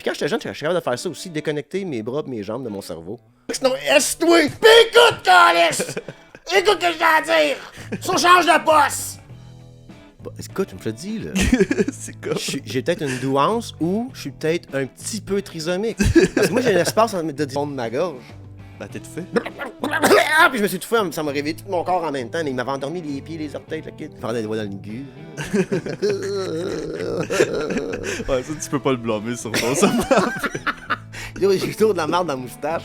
quand j'étais jeune, j'étais capable de faire ça aussi, déconnecter mes bras et mes jambes de mon cerveau. Sinon, toi pis écoute, Calice! Écoute ce que j'ai à dire! Ça change de poste! Bah, écoute, je me dis, là. C'est quoi? J'ai peut-être une douance ou je suis peut-être un petit peu trisomique. Parce que moi, j'ai un espace de fond de ma gorge. Ben, t'es tout fait. Puis je me suis tout fait, ça m'a réveillé tout mon corps en même temps. Mais il m'avait endormi les pieds, les orteils, le kit. Il parlait des doigts dans le gueule. Ouais, ça, tu peux pas le blâmer sur ton somnambule. J'ai toujours de la marde dans la moustache.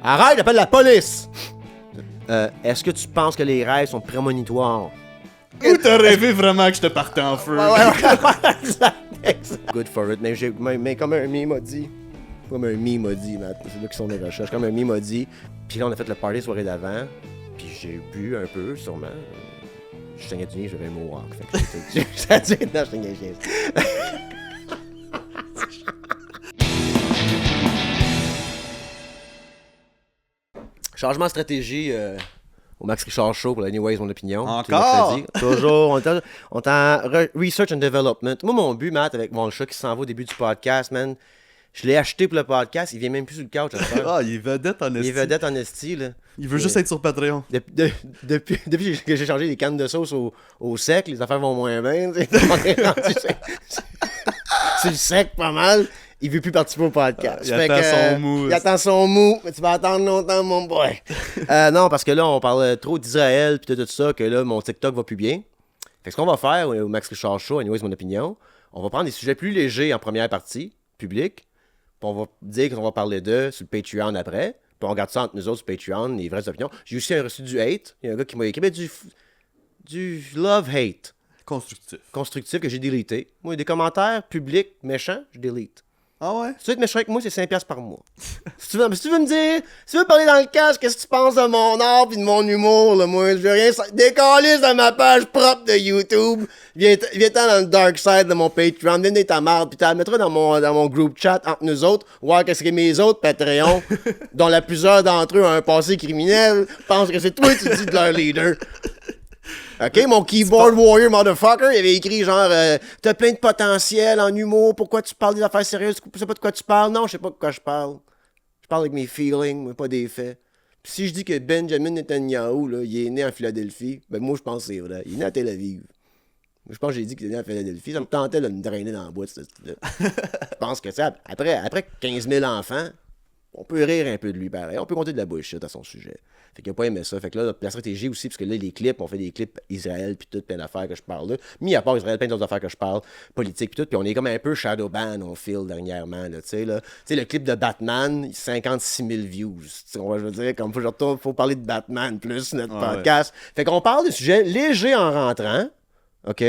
Arrête, appelle la police! Est-ce que tu penses que les rêves sont prémonitoires? Ou t'as rêvé vraiment que je te partais en feu? Ouais, exact. Good for it. Mais comme un meme m'a dit. Comme un meme m'a dit, Matt. C'est là qui sont les recherches. Comme un meme m'a dit. Puis là, on a fait le party soirée d'avant. Puis j'ai bu un peu, sûrement. Je saignais du nez, j'avais un mohawk. Fait que ça dit, non, je saignais chien. Changement de stratégie au Max Richard Show pour l'Anyways, mon opinion. Encore? Toujours. On est en research and development. Moi, mon but, Matt, avec mon chat qui s'en va au début du podcast, man, je l'ai acheté pour le podcast. Il vient même plus sur le couch. Ah, il est vedette en esti. Il est vedette en esti, là. Il veut juste être sur Patreon. Depuis que j'ai changé les cannes de sauce au sec, les affaires vont moins bien. C'est le sec pas mal. Il veut plus participer au podcast. Il attend son mou. Il attend son mou. Mais tu vas attendre longtemps, mon boy. Non, parce que là, on parle trop d'Israël puis tout ça, que là, mon TikTok va plus bien. Fait que ce qu'on va faire au Max Richard Show, anyways, mon opinion, on va prendre des sujets plus légers en première partie, publique. Puis on va dire qu'on va parler d'eux sur le Patreon après. Puis on regarde ça entre nous autres sur Patreon, les vraies opinions. J'ai aussi reçu du hate. Il y a un gars qui m'a écrit du love-hate. Constructif que j'ai délité. Moi, des commentaires publics méchants, je délite. Ah ouais? Si tu veux être méchant avec moi, c'est 5$ par mois. si tu veux me dire, si tu veux parler dans le casque, qu'est-ce que tu penses de mon art pis de mon humour, là, moi, je veux rien. Décalisse de ma page propre de YouTube. Viens-t'en dans le dark side de mon Patreon. Viens dans ta marde, pis tu la mettras dans mon group chat entre nous autres. Voir qu'est-ce que mes autres Patreons, dont la plusieurs d'entre eux ont un passé criminel, pensent que c'est toi qui dis de leur leader. OK, mon keyboard warrior motherfucker, il avait écrit genre t'as plein de potentiel en humour, pourquoi tu parles des affaires sérieuses, tu sais pas de quoi tu parles? Non, je sais pas de quoi je parle. Je parle avec mes feelings, mais pas des faits. Puis si je dis que Benjamin Netanyahu, là, il est né en Philadelphie, ben moi je pense que c'est vrai. Il est né à Tel Aviv. Je pense que j'ai dit qu'il est né à Philadelphie. Ça me tentait de me drainer dans la boîte, ce style-là. Je pense que ça, après 15 000 enfants, on peut rire un peu de lui pareil. On peut compter de la bullshit à son sujet. Fait qu'il a pas aimé ça. Fait que là, la stratégie aussi, parce que là, les clips, on fait des clips Israël, puis tout, plein d'affaires que je parle là. Mis à part Israël, plein d'autres affaires que je parle, politique, puis tout. Puis on est comme un peu shadow ban, on feel dernièrement, là, tu sais, là. Tu sais, le clip de Batman, 56 000 views. Je veux dire, comme faut parler de Batman plus, notre podcast. Ouais. Fait qu'on parle de sujets légers en rentrant, OK?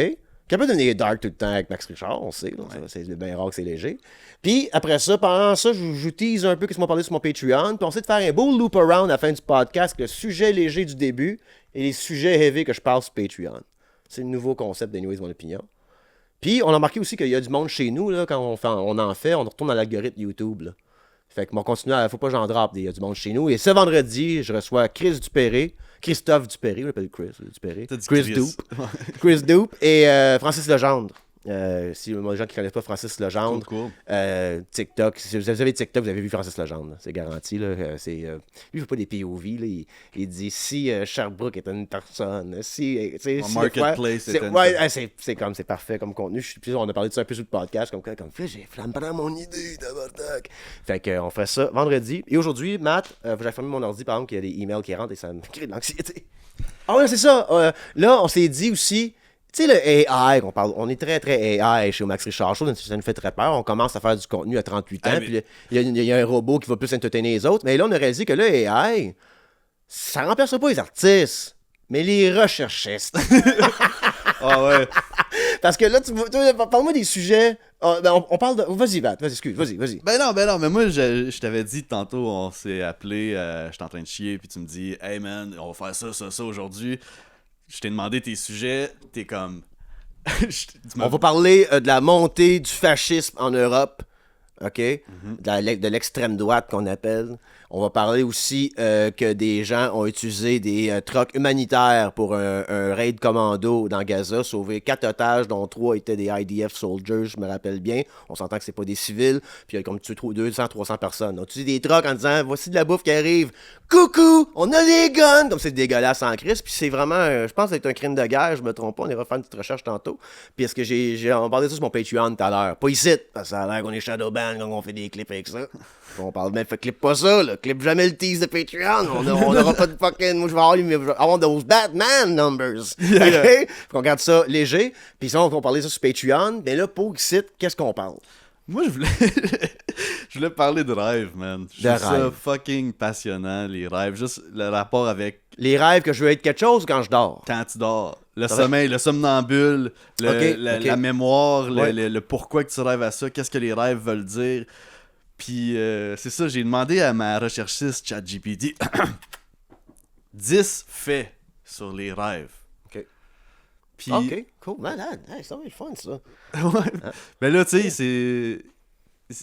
Capable de devenir dark tout le temps avec Max Richard, on sait, là, c'est bien rare que c'est léger. Puis après ça, pendant ça, je tease un peu ce qu'on m'a parlé sur mon Patreon, puis on essaie de faire un beau loop around à la fin du podcast, le sujet léger du début et les sujets heavy que je parle sur Patreon. C'est le nouveau concept d'Anyways, mon opinion. Puis on a remarqué aussi qu'il y a du monde chez nous, là, quand on retourne dans l'algorithme YouTube, là. Fait que mon continue, faut pas que j'en drape, il y a du monde chez nous. Et ce vendredi, je reçois Christophe Dupéré, je l'appelle Chris Dupéré. Chris Dupe et Francis Legendre. Si les gens qui connaissent pas Francis Legendre, cool. TikTok, si vous avez TikTok, vous avez vu Francis Legendre, c'est garanti. Là, lui, il fait pas des POV, là, il dit si Sherbrooke est une personne, si Marketplace c'est parfait comme contenu. On a parlé de ça un peu sur le podcast, comme j'ai flambe mon idée, tabarnak. Fait qu'on fait ça vendredi. Et aujourd'hui, Matt, j'ai fermé mon ordi, par exemple, qu'il y a des emails qui rentrent et ça me crée de l'anxiété. Ah ouais, c'est ça. Là, on s'est dit aussi. Tu sais, le AI, on est très, très AI chez Max Richard Show, ça nous fait très peur. On commence à faire du contenu à 38 ans, puis il y a un robot qui va plus entertainer les autres. Mais là, on a réalisé que le AI, ça remplace pas les artistes, mais les recherchistes. Ah ouais. Parce que là, parle-moi des sujets. On parle de. Vas-y, Bat, vas-y. Ben non, mais moi, je t'avais dit tantôt, on s'est appelé, j'étais en train de chier, puis tu me dis, hey man, on va faire ça aujourd'hui. Je t'ai demandé tes sujets, t'es comme... On va parler de la montée du fascisme en Europe. OK? De l'extrême droite qu'on appelle. On va parler aussi que des gens ont utilisé des trucks humanitaires pour un raid commando dans Gaza, sauver 4 otages, dont 3 étaient des IDF soldiers, je me rappelle bien. On s'entend que c'est pas des civils, puis il y a comme tué 200-300 personnes. On a utilisé des trucks en disant, voici de la bouffe qui arrive. Coucou, on a des guns! Comme c'est dégueulasse en crise, puis c'est vraiment, je pense que c'est un crime de guerre, je me trompe pas, on ira faire une petite recherche tantôt. Puis est-ce que on parlait de ça sur mon Patreon tout à l'heure. Pas ici, parce que ça a l'air qu'on est Shadowban quand on fait des clips avec ça. On parle même, fait clip pas ça, là. Clip jamais le tease de Patreon. On aura pas de fucking. Moi, je vais avoir those Batman numbers. OK? Faut qu'on garde ça léger. Puis sinon, on va parler de ça sur Patreon. Mais là, pour ici, qu'est-ce qu'on parle? Moi, je voulais... je voulais parler de rêves, man. Je trouve ça fucking passionnant, les rêves. Juste le rapport avec... Les rêves que je veux être quelque chose quand je dors. Quand tu dors. Le sommeil, le somnambule, la mémoire, le pourquoi que tu rêves à ça, qu'est-ce que les rêves veulent dire. Puis c'est ça, j'ai demandé à ma recherchiste ChatGPT 10 faits sur les rêves. OK. Puis... OK, cool. Malade. Hey, ça va être fun, ça. Ouais. Mais là, tu sais,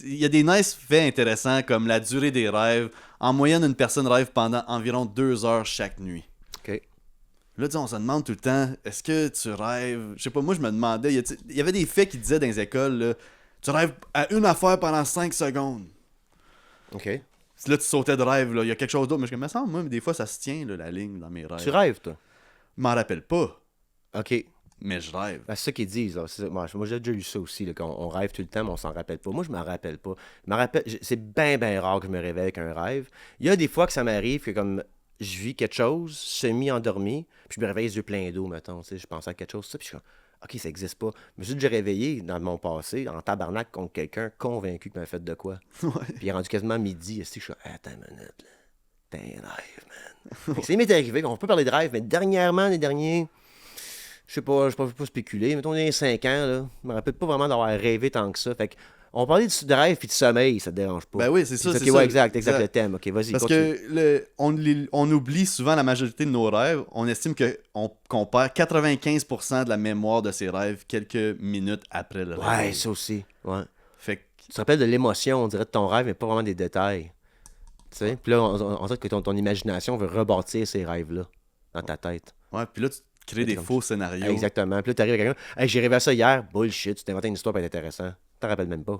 il y a des nice faits intéressants comme la durée des rêves. En moyenne, une personne rêve pendant environ 2 heures chaque nuit. OK. Là, on se demande tout le temps, est-ce que tu rêves... Je sais pas, moi, je me demandais, il y avait des faits qui disaient dans les écoles, là, tu rêves à une affaire pendant 5 secondes. OK. Là, tu sautais de rêve, là, il y a quelque chose d'autre. Mais je me sens, moi, des fois, ça se tient, là, la ligne dans mes rêves. Tu rêves, toi? Je m'en rappelle pas, OK. mais je rêve. Ben, c'est ça qu'ils disent. Là. Moi, j'ai déjà lu ça aussi, là, qu'on rêve tout le temps, mais on s'en rappelle pas. Moi, je m'en rappelle pas. C'est bien, bien rare que je me réveille avec un rêve. Il y a des fois que ça m'arrive que comme je vis quelque chose, semi-endormi, puis je me réveille les yeux pleins d'eau, mettons. Je pensais à quelque chose, ça, puis je suis comme, OK, ça existe pas. Mais j'ai déjà réveillé dans mon passé, en tabarnak contre quelqu'un convaincu qu'il m'a fait de quoi. Ouais. Puis il est rendu quasiment midi, je suis attends une minute, là. T'es un rêve, man. C'est m'est arrivé, on peut parler de rêve, mais dernièrement, les derniers... Je sais pas, je peux pas spéculer. Mettons, il y a 5 ans, là, je me rappelle pas vraiment d'avoir rêvé tant que ça. Fait que, on parlait de rêve et de sommeil, ça te dérange pas. Ben oui, c'est ça, okay, c'est ouais, ça. exact, le thème. OK, vas-y, Parce continue. que on oublie souvent la majorité de nos rêves. On estime qu'on perd 95% de la mémoire de ses rêves quelques minutes après le rêve. Ouais, ça aussi. Ouais. Fait que... Tu te rappelles de l'émotion, on dirait, de ton rêve, mais pas vraiment des détails. Tu sais? Puis là, on dirait que ton imagination veut rebâtir ces rêves-là dans ta tête. Ouais, puis là, tu crées des faux scénarios. Exactement. Puis là, t'arrives à quelqu'un. Hey, j'ai rêvé à ça hier. Bullshit, tu t'es inventé une histoire pas intéressante. T'en rappelles même pas.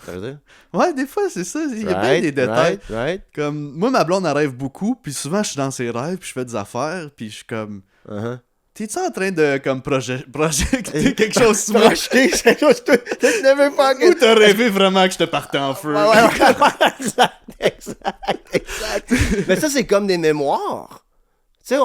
Ça veut dire? Ouais, des fois, c'est ça. Il y a bien des détails. Right. Comme, moi, ma blonde, elle rêve beaucoup, puis souvent, je suis dans ses rêves, puis je fais des affaires, puis je suis comme... T'es-tu en train de, comme, projeter quelque chose sur moi? Projeter quelque chose sur toi? Ou t'as rêvé vraiment que je te partais en feu? Ouais. Exact. Mais ça, c'est comme des mémoires. Tu sais,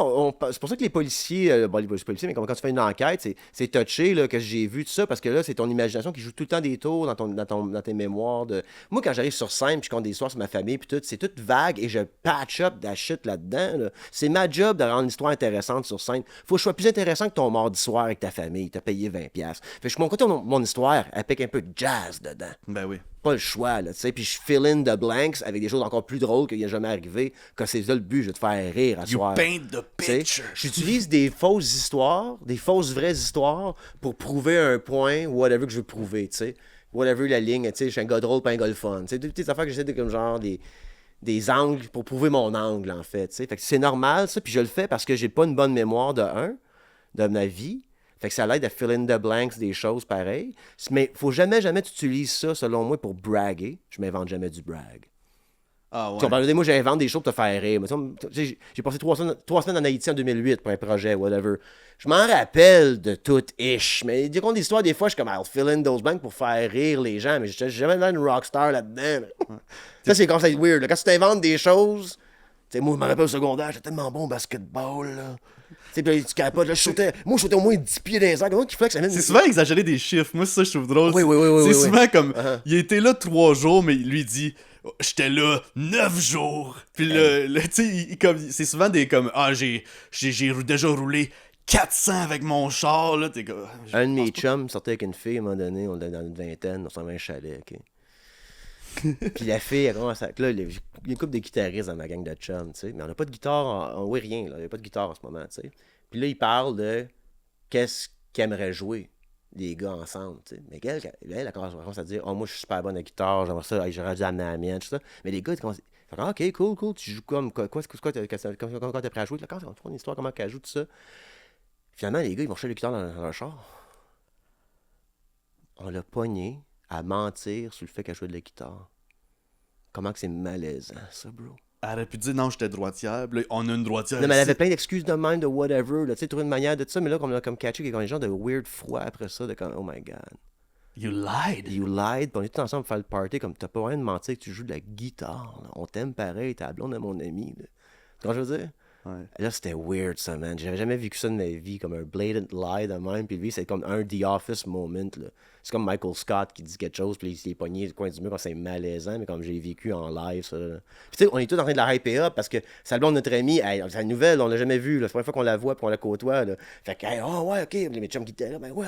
c'est pour ça que les policiers, les policiers, mais comme quand tu fais une enquête, c'est touché là, que j'ai vu tout ça, parce que là, c'est ton imagination qui joue tout le temps des tours dans tes mémoires. Moi, quand j'arrive sur scène, puis je compte des histoires sur ma famille, puis tout, c'est tout vague, et je patch up de la shit là-dedans. Là. C'est ma job de rendre l'histoire intéressante sur scène. Faut que je sois plus intéressant que ton mardi soir avec ta famille, t'as payé 20$. Fait que je monte mon histoire, elle pique un peu de jazz dedans. Ben oui. Pas le choix, là, tu sais. Puis je fill in the blanks avec des choses encore plus drôles qu'il n'y a jamais arrivé. Quand c'est ça le but, je vais te faire rire à soir. You paint the picture. J'utilise des fausses histoires, des fausses vraies histoires pour prouver un point, whatever que je veux prouver, tu sais. Whatever la ligne, tu sais, je suis un gars drôle, pas un gars le fun. Tu sais, des petites affaires que j'essaie de comme genre des angles pour prouver mon angle, en fait, tu sais. Fait que c'est normal, ça. Puis je le fais parce que j'ai pas une bonne mémoire de ma vie. Fait que ça l'aide à fill in the blanks des choses pareilles. Mais faut jamais tu utilises ça, selon moi, pour braguer. Je m'invente jamais du brag. Ah ouais. On parle de moi, j'invente des choses pour te faire rire. Mais, j'ai passé 3 semaines en Haïti en 2008 pour un projet, whatever. Je m'en rappelle de tout ish. Mais dès qu'on a des histoires, des fois, je suis comme, I'll fill in those blanks pour faire rire les gens. Mais j'ai jamais l'air une rockstar là-dedans. Ouais. Ça, c'est quand c'est weird. Là. Quand tu t'inventes des choses, tu sais, moi, je me rappelle au secondaire, j'étais tellement bon au basketball, là. Tu sais, tu capotes, là, je sautais au moins 10 pieds dans les airs. Comment qu'il fait que ça mène... C'est souvent exagéré des chiffres. Moi, c'est ça, je trouve drôle. Oui. C'est souvent comme, il était là 3 jours, mais il lui dit, j'étais là 9 jours. Puis là, tu sais, c'est souvent des comme, j'ai déjà roulé 400 avec mon char, là. T'es comme, un de mes chums sortait avec une fille, à un moment donné, on était dans une vingtaine, on s'en va à un chalet, OK? Puis la fille, elle commence à... Là, il y a une couple de guitaristes dans ma gang de chums, tu sais. Mais on n'a pas de guitare, on voit rien, là. Il n'y a pas de guitare en ce moment, tu sais. Puis là, il parle de qu'est-ce qu'il aimerait jouer. des gars ensemble, tu sais. Mais elle commence à dire, oh, moi, je suis super bonne à la guitare, j'aimerais ça, j'aurais dû amener la mienne, tout ça. Mais les gars, ils commencent. Fait que, ok, cool, tu joues comme. Quoi, t'as prêt à jouer? Quand c'est une histoire, comment qu'elle joue, tout ça. Finalement, les gars, ils vont chercher le guitare dans leur char. On l'a pogné à mentir sur le fait qu'elle jouait de la guitare. Comment que c'est malaisant, ça, bro? Elle aurait pu dire non, j'étais droitière. Puis là, on a une droitière. Non, mais elle ici. avait plein d'excuses de même, de whatever, tu sais, trouver une manière de ça, mais là, comme on a comme catché, qu'il y a des gens de weird froid après ça, de comme, oh my god. You lied. You lied, pis on est tous ensemble pour faire le party, comme t'as pas moyen de mentir que tu joues de la guitare, là. On t'aime pareil, t'es la blonde de mon ami, là. Tu vois ce que je veux dire? Ouais. Là, c'était weird, ça, man. J'avais jamais vécu ça de ma vie, comme un blatant lie de même. Puis lui, c'est comme un The Office moment, là. C'est comme Michael Scott qui dit quelque chose, puis il s'est pogné du coin du mur quand c'est malaisant, mais comme j'ai vécu en live, ça, là. Puis tu sais, on est tous en train de la hyper up parce que sa blonde, notre ami, c'est une nouvelle, on l'a jamais vue, là. C'est la première fois qu'on la voit, puis on la côtoie, là. Fait que, hey, oh, ouais, ok, mes chums qui étaient là, ben ouais,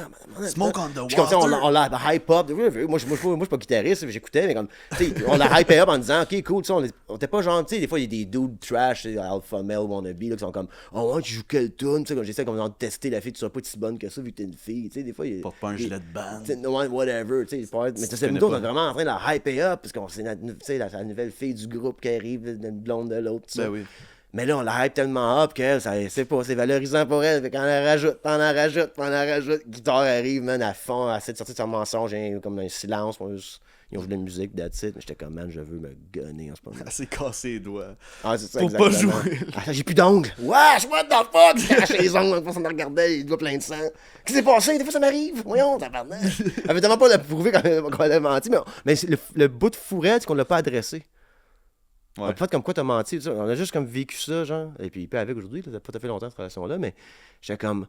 Smoke on the puis comme ça, water. on la hype up. Moi, je suis pas guitariste, j'écoutais, mais comme, tu sais, on la hype up en disant, ok, cool, tu sais, on était pas genre, tu sais, des fois, il y a des dudes trash, tu sais, alpha male wannabe, là, qui sont comme, oh, ouais, tu joues quelle tune, tu sais, comme j'essaie comme de tester la fille, tu seras pas si bonne que ça, vu que t'es une fille, tu sais, des fois, il y a. Porte pas un gilet de bande. Tu sais, no one, whatever, tu sais, mais tu sais, nous autres, on est vraiment en train de la hyper up, parce qu'on c'est tu sais, la nouvelle fille du groupe qui arrive, une blonde de l'autre, tu sais. Ben oui. Mais là, on la hype tellement up qu'elle, c'est pas, c'est valorisant pour elle. Fait qu'on en rajoute. Guitare arrive, man, à fond, elle essaie de sortir de son mensonge, hein, comme un silence. Ils ont joué de la musique, that's it. Mais j'étais comme, man, je veux me gonner en ce moment. Elle s'est cassé les doigts. Ah, c'est ça, Pour pas exactement. jouer. Ah, j'ai plus d'ongles. Wesh, what the fuck? J'ai arraché les ongles, on me regardait, les doigts pleins de sang. Qu'est-ce qui s'est passé? Des fois, ça m'arrive. Voyons, ça pardon. Elle avait tellement pas de prouver qu'on avait menti, mais le bout de fourrette, c'est qu'on l'a pas adressé. On a Ouais. pas fait comme quoi t'as menti, ça. On a juste comme vécu ça, genre. Et puis, il peut avec aujourd'hui, là, ça n'a pas tout fait longtemps cette relation-là, mais j'étais comme,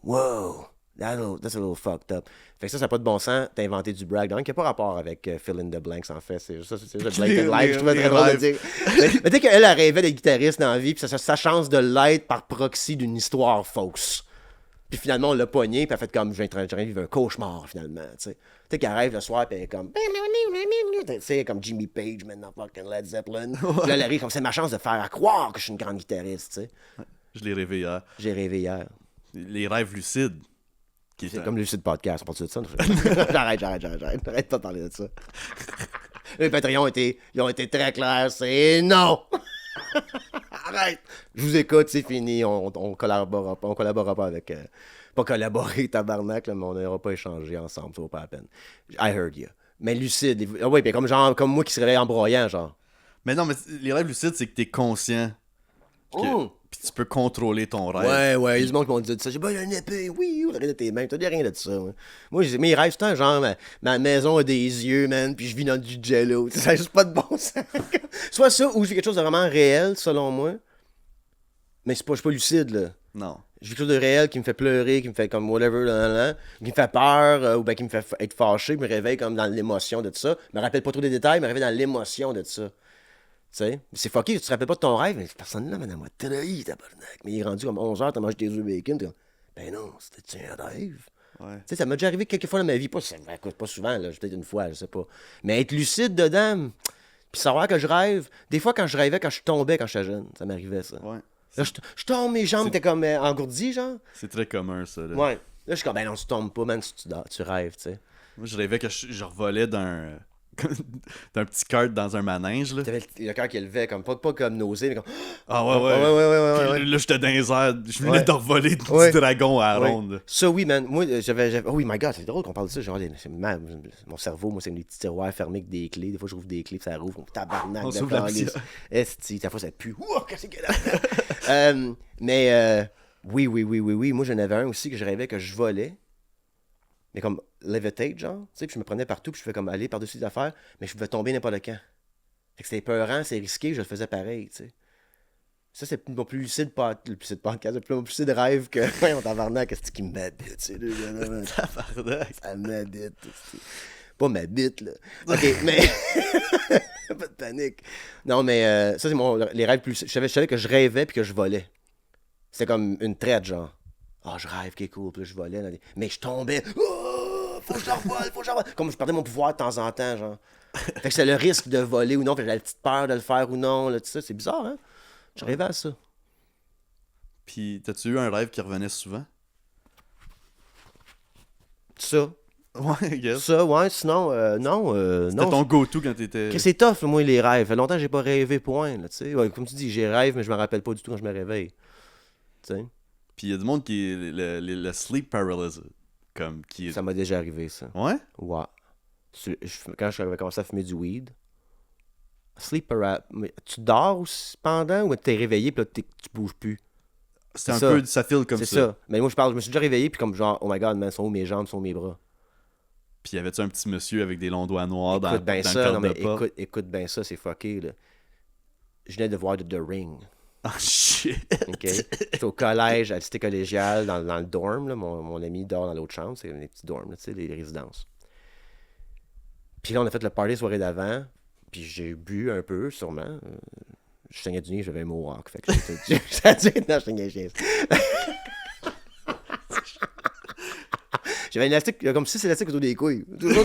wow, that's a little fucked up. Fait que ça n'a pas de bon sens, t'as inventé du brag, donc qui n'a pas rapport avec Fill in the Blanks, en fait. C'est juste le blatant live, je trouvais très drôle de dire. Mais dès qu'elle rêvait d'être guitariste dans la vie, puis sa chance de l'être par proxy d'une histoire fausse. Puis finalement, on l'a pogné, puis elle a fait comme, j'ai train de vivre un cauchemar, finalement, tu sais. Tu sais, qu'elle rêve le soir, puis elle est comme, tu sais, comme Jimmy Page, maintenant, fucking Led Zeppelin. Puis là, elle arrive comme, c'est ma chance de faire croire que je suis une grande guitariste, tu sais. Je l'ai rêvé hier. J'ai rêvé hier. Les rêves lucides. Qui C'est est comme Lucide Podcast, on parle de ça? J'arrête. Arrête pas de parler de ça. Les Patreons ils ont été très clairs, c'est non! Arrête! Je vous écoute, c'est fini, on collaborera pas avec... pas collaborer, tabarnak, là, mais on n'aura pas échangé ensemble, ça vaut pas la peine. I heard you. Mais lucide, ah oui, puis comme moi qui se réveille en broyant, genre. Mais non, mais les rêves lucides, c'est que t'es conscient. Oh! Puis tu peux contrôler ton rêve. Ouais, il y a du monde qui m'ont dit ça. J'ai pas une épée, oui, rien de tes mains. T'as dit rien de ça. Moi, mes rêves, c'est un genre, ma maison a des yeux, man, puis je vis dans du jello. Ça n'a juste pas de bon sens. Soit ça, ou je vis quelque chose de vraiment réel, selon moi. Mais je suis pas lucide, là. Non. Je vis quelque chose de réel qui me fait pleurer, qui me fait comme whatever, là, qui me fait peur, ou bien qui me fait être fâché, me réveille comme dans l'émotion de tout ça. Je me rappelle pas trop des détails, me réveille dans l'émotion de tout ça. Tu sais, c'est fucké, tu te rappelles pas de ton rêve, mais cette personne-là, madame, m'a trahi, tabarnak. Mais il est rendu comme 11h, t'as mangé tes œufs bacon, t'es comme, ben non, c'était un rêve. Ouais. Tu sais, ça m'a déjà arrivé quelques fois dans ma vie, pas souvent, là, peut-être une fois, je sais pas. Mais être lucide dedans, puis savoir que je rêve. Des fois, quand je rêvais, quand je tombais quand j'étais jeune, ça m'arrivait, ça. Ouais. Là, je tombe, mes jambes étaient comme engourdies, genre. C'est très commun, ça. Là. Ouais. Là, je suis comme, ben non, tu tombes pas, man, tu rêves, tu sais. Moi, je rêvais que je revolais d'un petit kart dans un manège, là. T'avais le cœur qui élevait, comme, pas comme nausée, mais comme, Ah ouais. ouais. Puis là, j'étais dans les airs. Je venais Ouais. de revoler du Ouais. dragon à la Ouais. ronde. Ça, oui, man. Moi, oh oui, my God, c'est drôle qu'on parle de ça. Genre, mon cerveau, moi, c'est des petits tiroirs fermés avec des clés. Des fois, je rouvre des clés, puis ça rouvre. Tabarnak, On de s'ouvre la calice. poussière. Esti, ta fois, ça pue. Ouh, qu'est-ce que c'est là? Mais, oui. Moi, j'en avais un aussi que je rêvais que je volais. Mais comme levitate, genre. Tu sais, puis je me prenais partout, puis je fais comme aller par-dessus les affaires, mais je pouvais tomber n'importe quand. Fait que c'était peurant, c'est risqué, je le faisais pareil, tu sais. Ça, c'est mon plus lucide podcast, mon plus lucide rêve que. Ouais, on tabarnak, qu'est-ce qui m'habite, tu sais, là. Tabarnak. Ça m'habite. Pas ma bite, là. OK, mais. Pas de panique. Non, mais ça, c'est les rêves plus. Je savais que je rêvais puis que je volais. C'était comme une traite, genre. Ah, je rêve, qui est cool, puis là, je volais. Mais je tombais. Oh, faut que je revole. Comme je perdais mon pouvoir de temps en temps, genre. Fait que c'est le risque de voler ou non. Fait que j'avais la petite peur de le faire ou non, là, tout ça. C'est bizarre, hein? Je rêvais à ça. Puis, t'as-tu eu un rêve qui revenait souvent? Ça. Ouais, I guess. Ça, ouais, sinon, non. C'était ton go-to quand t'étais... Que c'est tough, là, moi, les rêves. Ça fait longtemps que j'ai pas rêvé, point, là, tu sais. Ouais, comme tu dis, j'ai rêve, mais je me rappelle pas du tout quand je me réveille. Tu sais. Puis il y a du monde qui est le sleep paralysis. Comme qui est... Ça m'a déjà arrivé, ça. Ouais? Ouais. Quand j'avais commencé à fumer du weed, tu dors aussi pendant ou t'es réveillé puis là tu bouges plus? C'est un ça. peu... Ça file comme C'est ça. ça. Mais moi, je me suis déjà réveillé puis comme genre, oh my god, man, sont où mes jambes, sont où mes bras? Puis y avait-tu un petit monsieur avec des longs doigts noirs dans Écoute bien le ça, cadre non mais de pas? écoute bien ça, c'est fucké, là. Je venais de voir The Ring. Oh shit! OK? J'étais au collège, à la cité collégiale, dans le dorm. Là. Mon ami dort dans l'autre chambre. C'est des petits dorms, là, tu sais, les résidences. Puis là, on a fait le party soirée d'avant. Puis j'ai bu un peu, sûrement. Je saignais du nez, j'avais un mohawk. Fait que ça dit, non, je saignais juste. J'avais un élastique, comme 6 élastiques autour des couilles. Je sais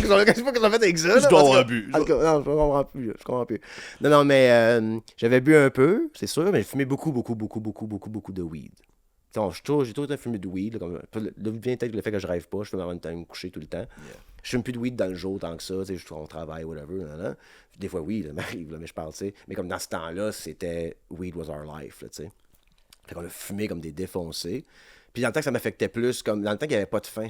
pas qu'ils ont fait avec ça. Je dois avoir bu. Non, je comprends plus. Non, mais j'avais bu un peu, c'est sûr, mais j'ai fumé beaucoup de weed. J'ai toujours le temps fumé de weed. Là, vient peut-être le fait que je rêve pas, je fume avant de me coucher tout le temps. Yeah. Je fume plus de weed dans le jour tant que ça, tu sais, on travaille, whatever. Là. Des fois, oui, ça m'arrive, là, mais je parle, tu sais. Mais comme dans ce temps-là, c'était weed was our life, là, tu sais. Fait qu'on a fumé comme des défoncés. Puis dans le temps que ça m'affectait plus, comme dans le temps qu'il n'y avait pas de faim.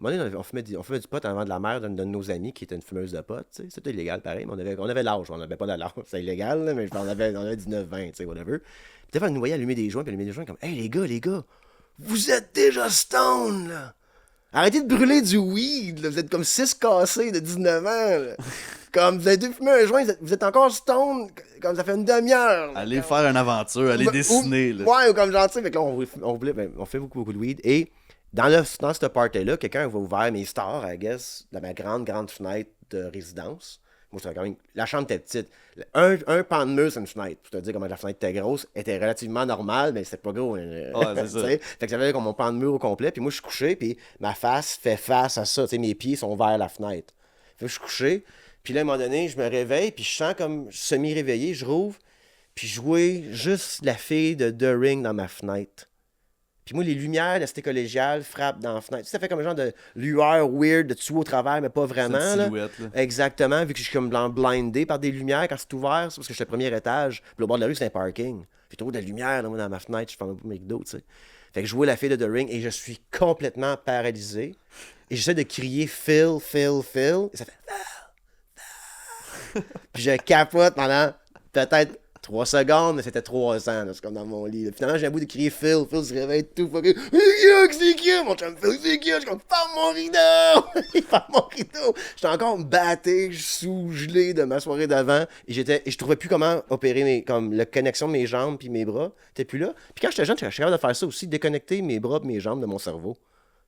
À un moment donné, on fumait du pot avant de la mère d'un de nos amis qui était une fumeuse de pot. T'sais. C'était illégal pareil, mais on avait l'âge. On n'avait pas de l'âge. C'était illégal, là, mais on avait 19-20, tu sais, whatever. Puis des fois, elle nous voyait allumer des joints, puis allumer des joints comme hey les gars, vous êtes déjà stone, là! Arrêtez de brûler du weed, là. Vous êtes comme 6 cassés de 19 ans, là. Comme vous avez fumé un joint, vous êtes encore stone, comme ça fait une demi-heure. Là, allez faire une aventure, allez dessiner. Là. Ouais, ou comme gentil, fait que là, on fait beaucoup de weed. Et dans cette party-là, quelqu'un va ouvert mes stars, I guess, dans ma grande fenêtre de résidence. Moi, c'était quand même... La chambre était petite. Un pan de mur, c'est une fenêtre. Pour te dire comment la fenêtre était grosse, elle était relativement normale, mais c'était pas gros. Ouais, c'est ça. Fait que j'avais comme mon pan de mur au complet, puis moi, je suis couché, puis ma face fait face à ça. Tu sais, mes pieds sont vers la fenêtre. Fait que je suis couché, puis là, à un moment donné, je me réveille, puis je sens comme semi-réveillé, je rouvre, puis je vois juste la fille de The Ring dans ma fenêtre. Puis moi, les lumières de la cité collégiale frappent dans la fenêtre. Ça fait comme un genre de lueur weird, de dessous au travers, mais pas vraiment. C'est une silhouette, là. Exactement, vu que je suis comme blindé par des lumières quand c'est ouvert, c'est parce que j'étais au premier étage. Puis au bord de la rue, c'est un parking. J'ai trop de lumière là, moi, dans ma fenêtre, je fais un peu McDo, tu sais. Fait que je vois la fille de The Ring et je suis complètement paralysé. Et j'essaie de crier Phil. Et ça fait Phil. Puis je capote pendant peut-être 3 secondes, mais c'était 3 ans, là, c'est comme dans mon lit. Là. Finalement, j'ai un bout de crier Phil se réveille tout fucké. C'est qui? Mon chum Phil, c'est qui? Je suis comme, ferme mon rideau! Il ferme mon rideau! J'étais encore batté, sous-gelé de ma soirée d'avant. Et je trouvais plus comment opérer comme la connexion de mes jambes puis mes bras. T'es plus là. Puis quand j'étais jeune, j'étais capable de faire ça aussi, déconnecter mes bras et mes jambes de mon cerveau.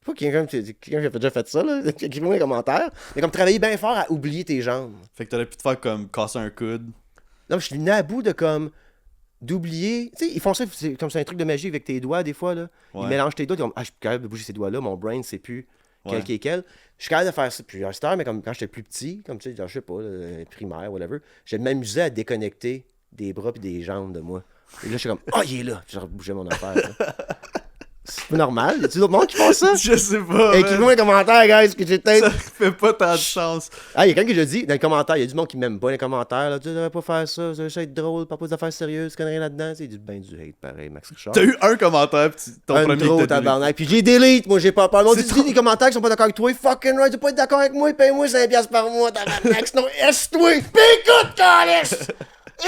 Je sais pas quelqu'un qui a déjà fait ça, là. Écrivez-moi un commentaire. Mais comme travailler bien fort à oublier tes jambes. Fait que t'aurais pu te faire comme casser un coude. Non, je suis venu à bout de comme d'oublier. Tu sais, ils font ça, c'est comme c'est un truc de magie avec tes doigts des fois là. Ouais. Ils mélangent tes doigts, ils disent, je suis capable de bouger ces doigts-là, mon brain sait plus quel Ouais. qui est quel. Je suis capable de faire ça. Puis à cette heure, mais comme quand j'étais plus petit, comme tu sais, genre, je sais pas, là, primaire, whatever, je m'amusais à déconnecter des bras et des jambes de moi. Et là, je suis comme, il est là. Puis je rebougeais mon affaire. Là. C'est pas normal. Y a-t-il d'autres monde qui font ça? Je sais pas. Écrivez-moi un commentaire, guys, que j'ai peut-être. Ça fait pas tant de chance. Ah, il y a quelqu'un qui a dit dans les commentaires, il y a du monde qui m'aime pas dans les commentaires. Là, tu devrais pas faire ça, ça va être drôle, pas d'affaires sérieuses, tu connais rien là-dedans. Il dit ben du hate pareil, Max Richard. T'as eu un commentaire, pis ton Un premier trop que t'as tabarnak. Puis j'ai delete, moi j'ai pas peur. On dit trop- des commentaires qui sont pas d'accord avec toi. Fucking right, tu peux pas être d'accord avec moi, paye-moi 5$ par mois, tabarnak. Sinon, est-toi. Pis écoute, calice!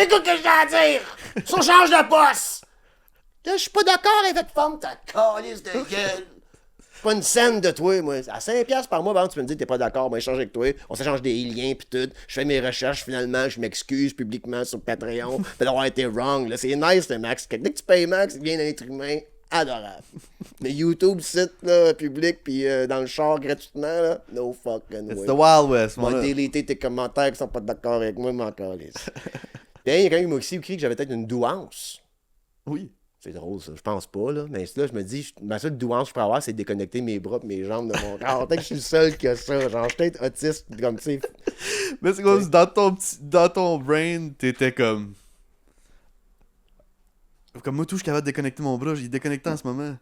Écoute ce que j'ai à dire! Ça change de poste! Là, je suis pas d'accord avec votre forme, ta calice de gueule! Pas une scène de toi, moi. À 5$ par mois, par exemple, tu peux me dire que t'es pas d'accord, moi, j'échange avec toi. On s'échange des liens pis tout. Je fais mes recherches, finalement, je m'excuse publiquement sur Patreon d'avoir été wrong. Là, c'est nice, le Max. Dès que tu payes Max, il devient un être humain adorable. Mais YouTube, site, là, public, pis dans le char gratuitement, là, no fucking It's way. the Wild West, On va mon déliter tes commentaires qui sont pas d'accord avec moi, mais encore les. Puis il y a quelqu'un qui m'a aussi écrit que j'avais peut-être une douance. Oui. C'est drôle, ça. Je pense pas, là. Mais là, je me dis, ma seule douance que je peux avoir, c'est de déconnecter mes bras et mes jambes de mon corps. Peut-être que je suis le seul qui a ça. Genre, je suis peut-être autiste, comme, tu sais. Mais c'est comme si dans ton brain, t'étais comme. Comme moi, tout, je suis capable de déconnecter mon bras. J'ai déconnecté en ce moment.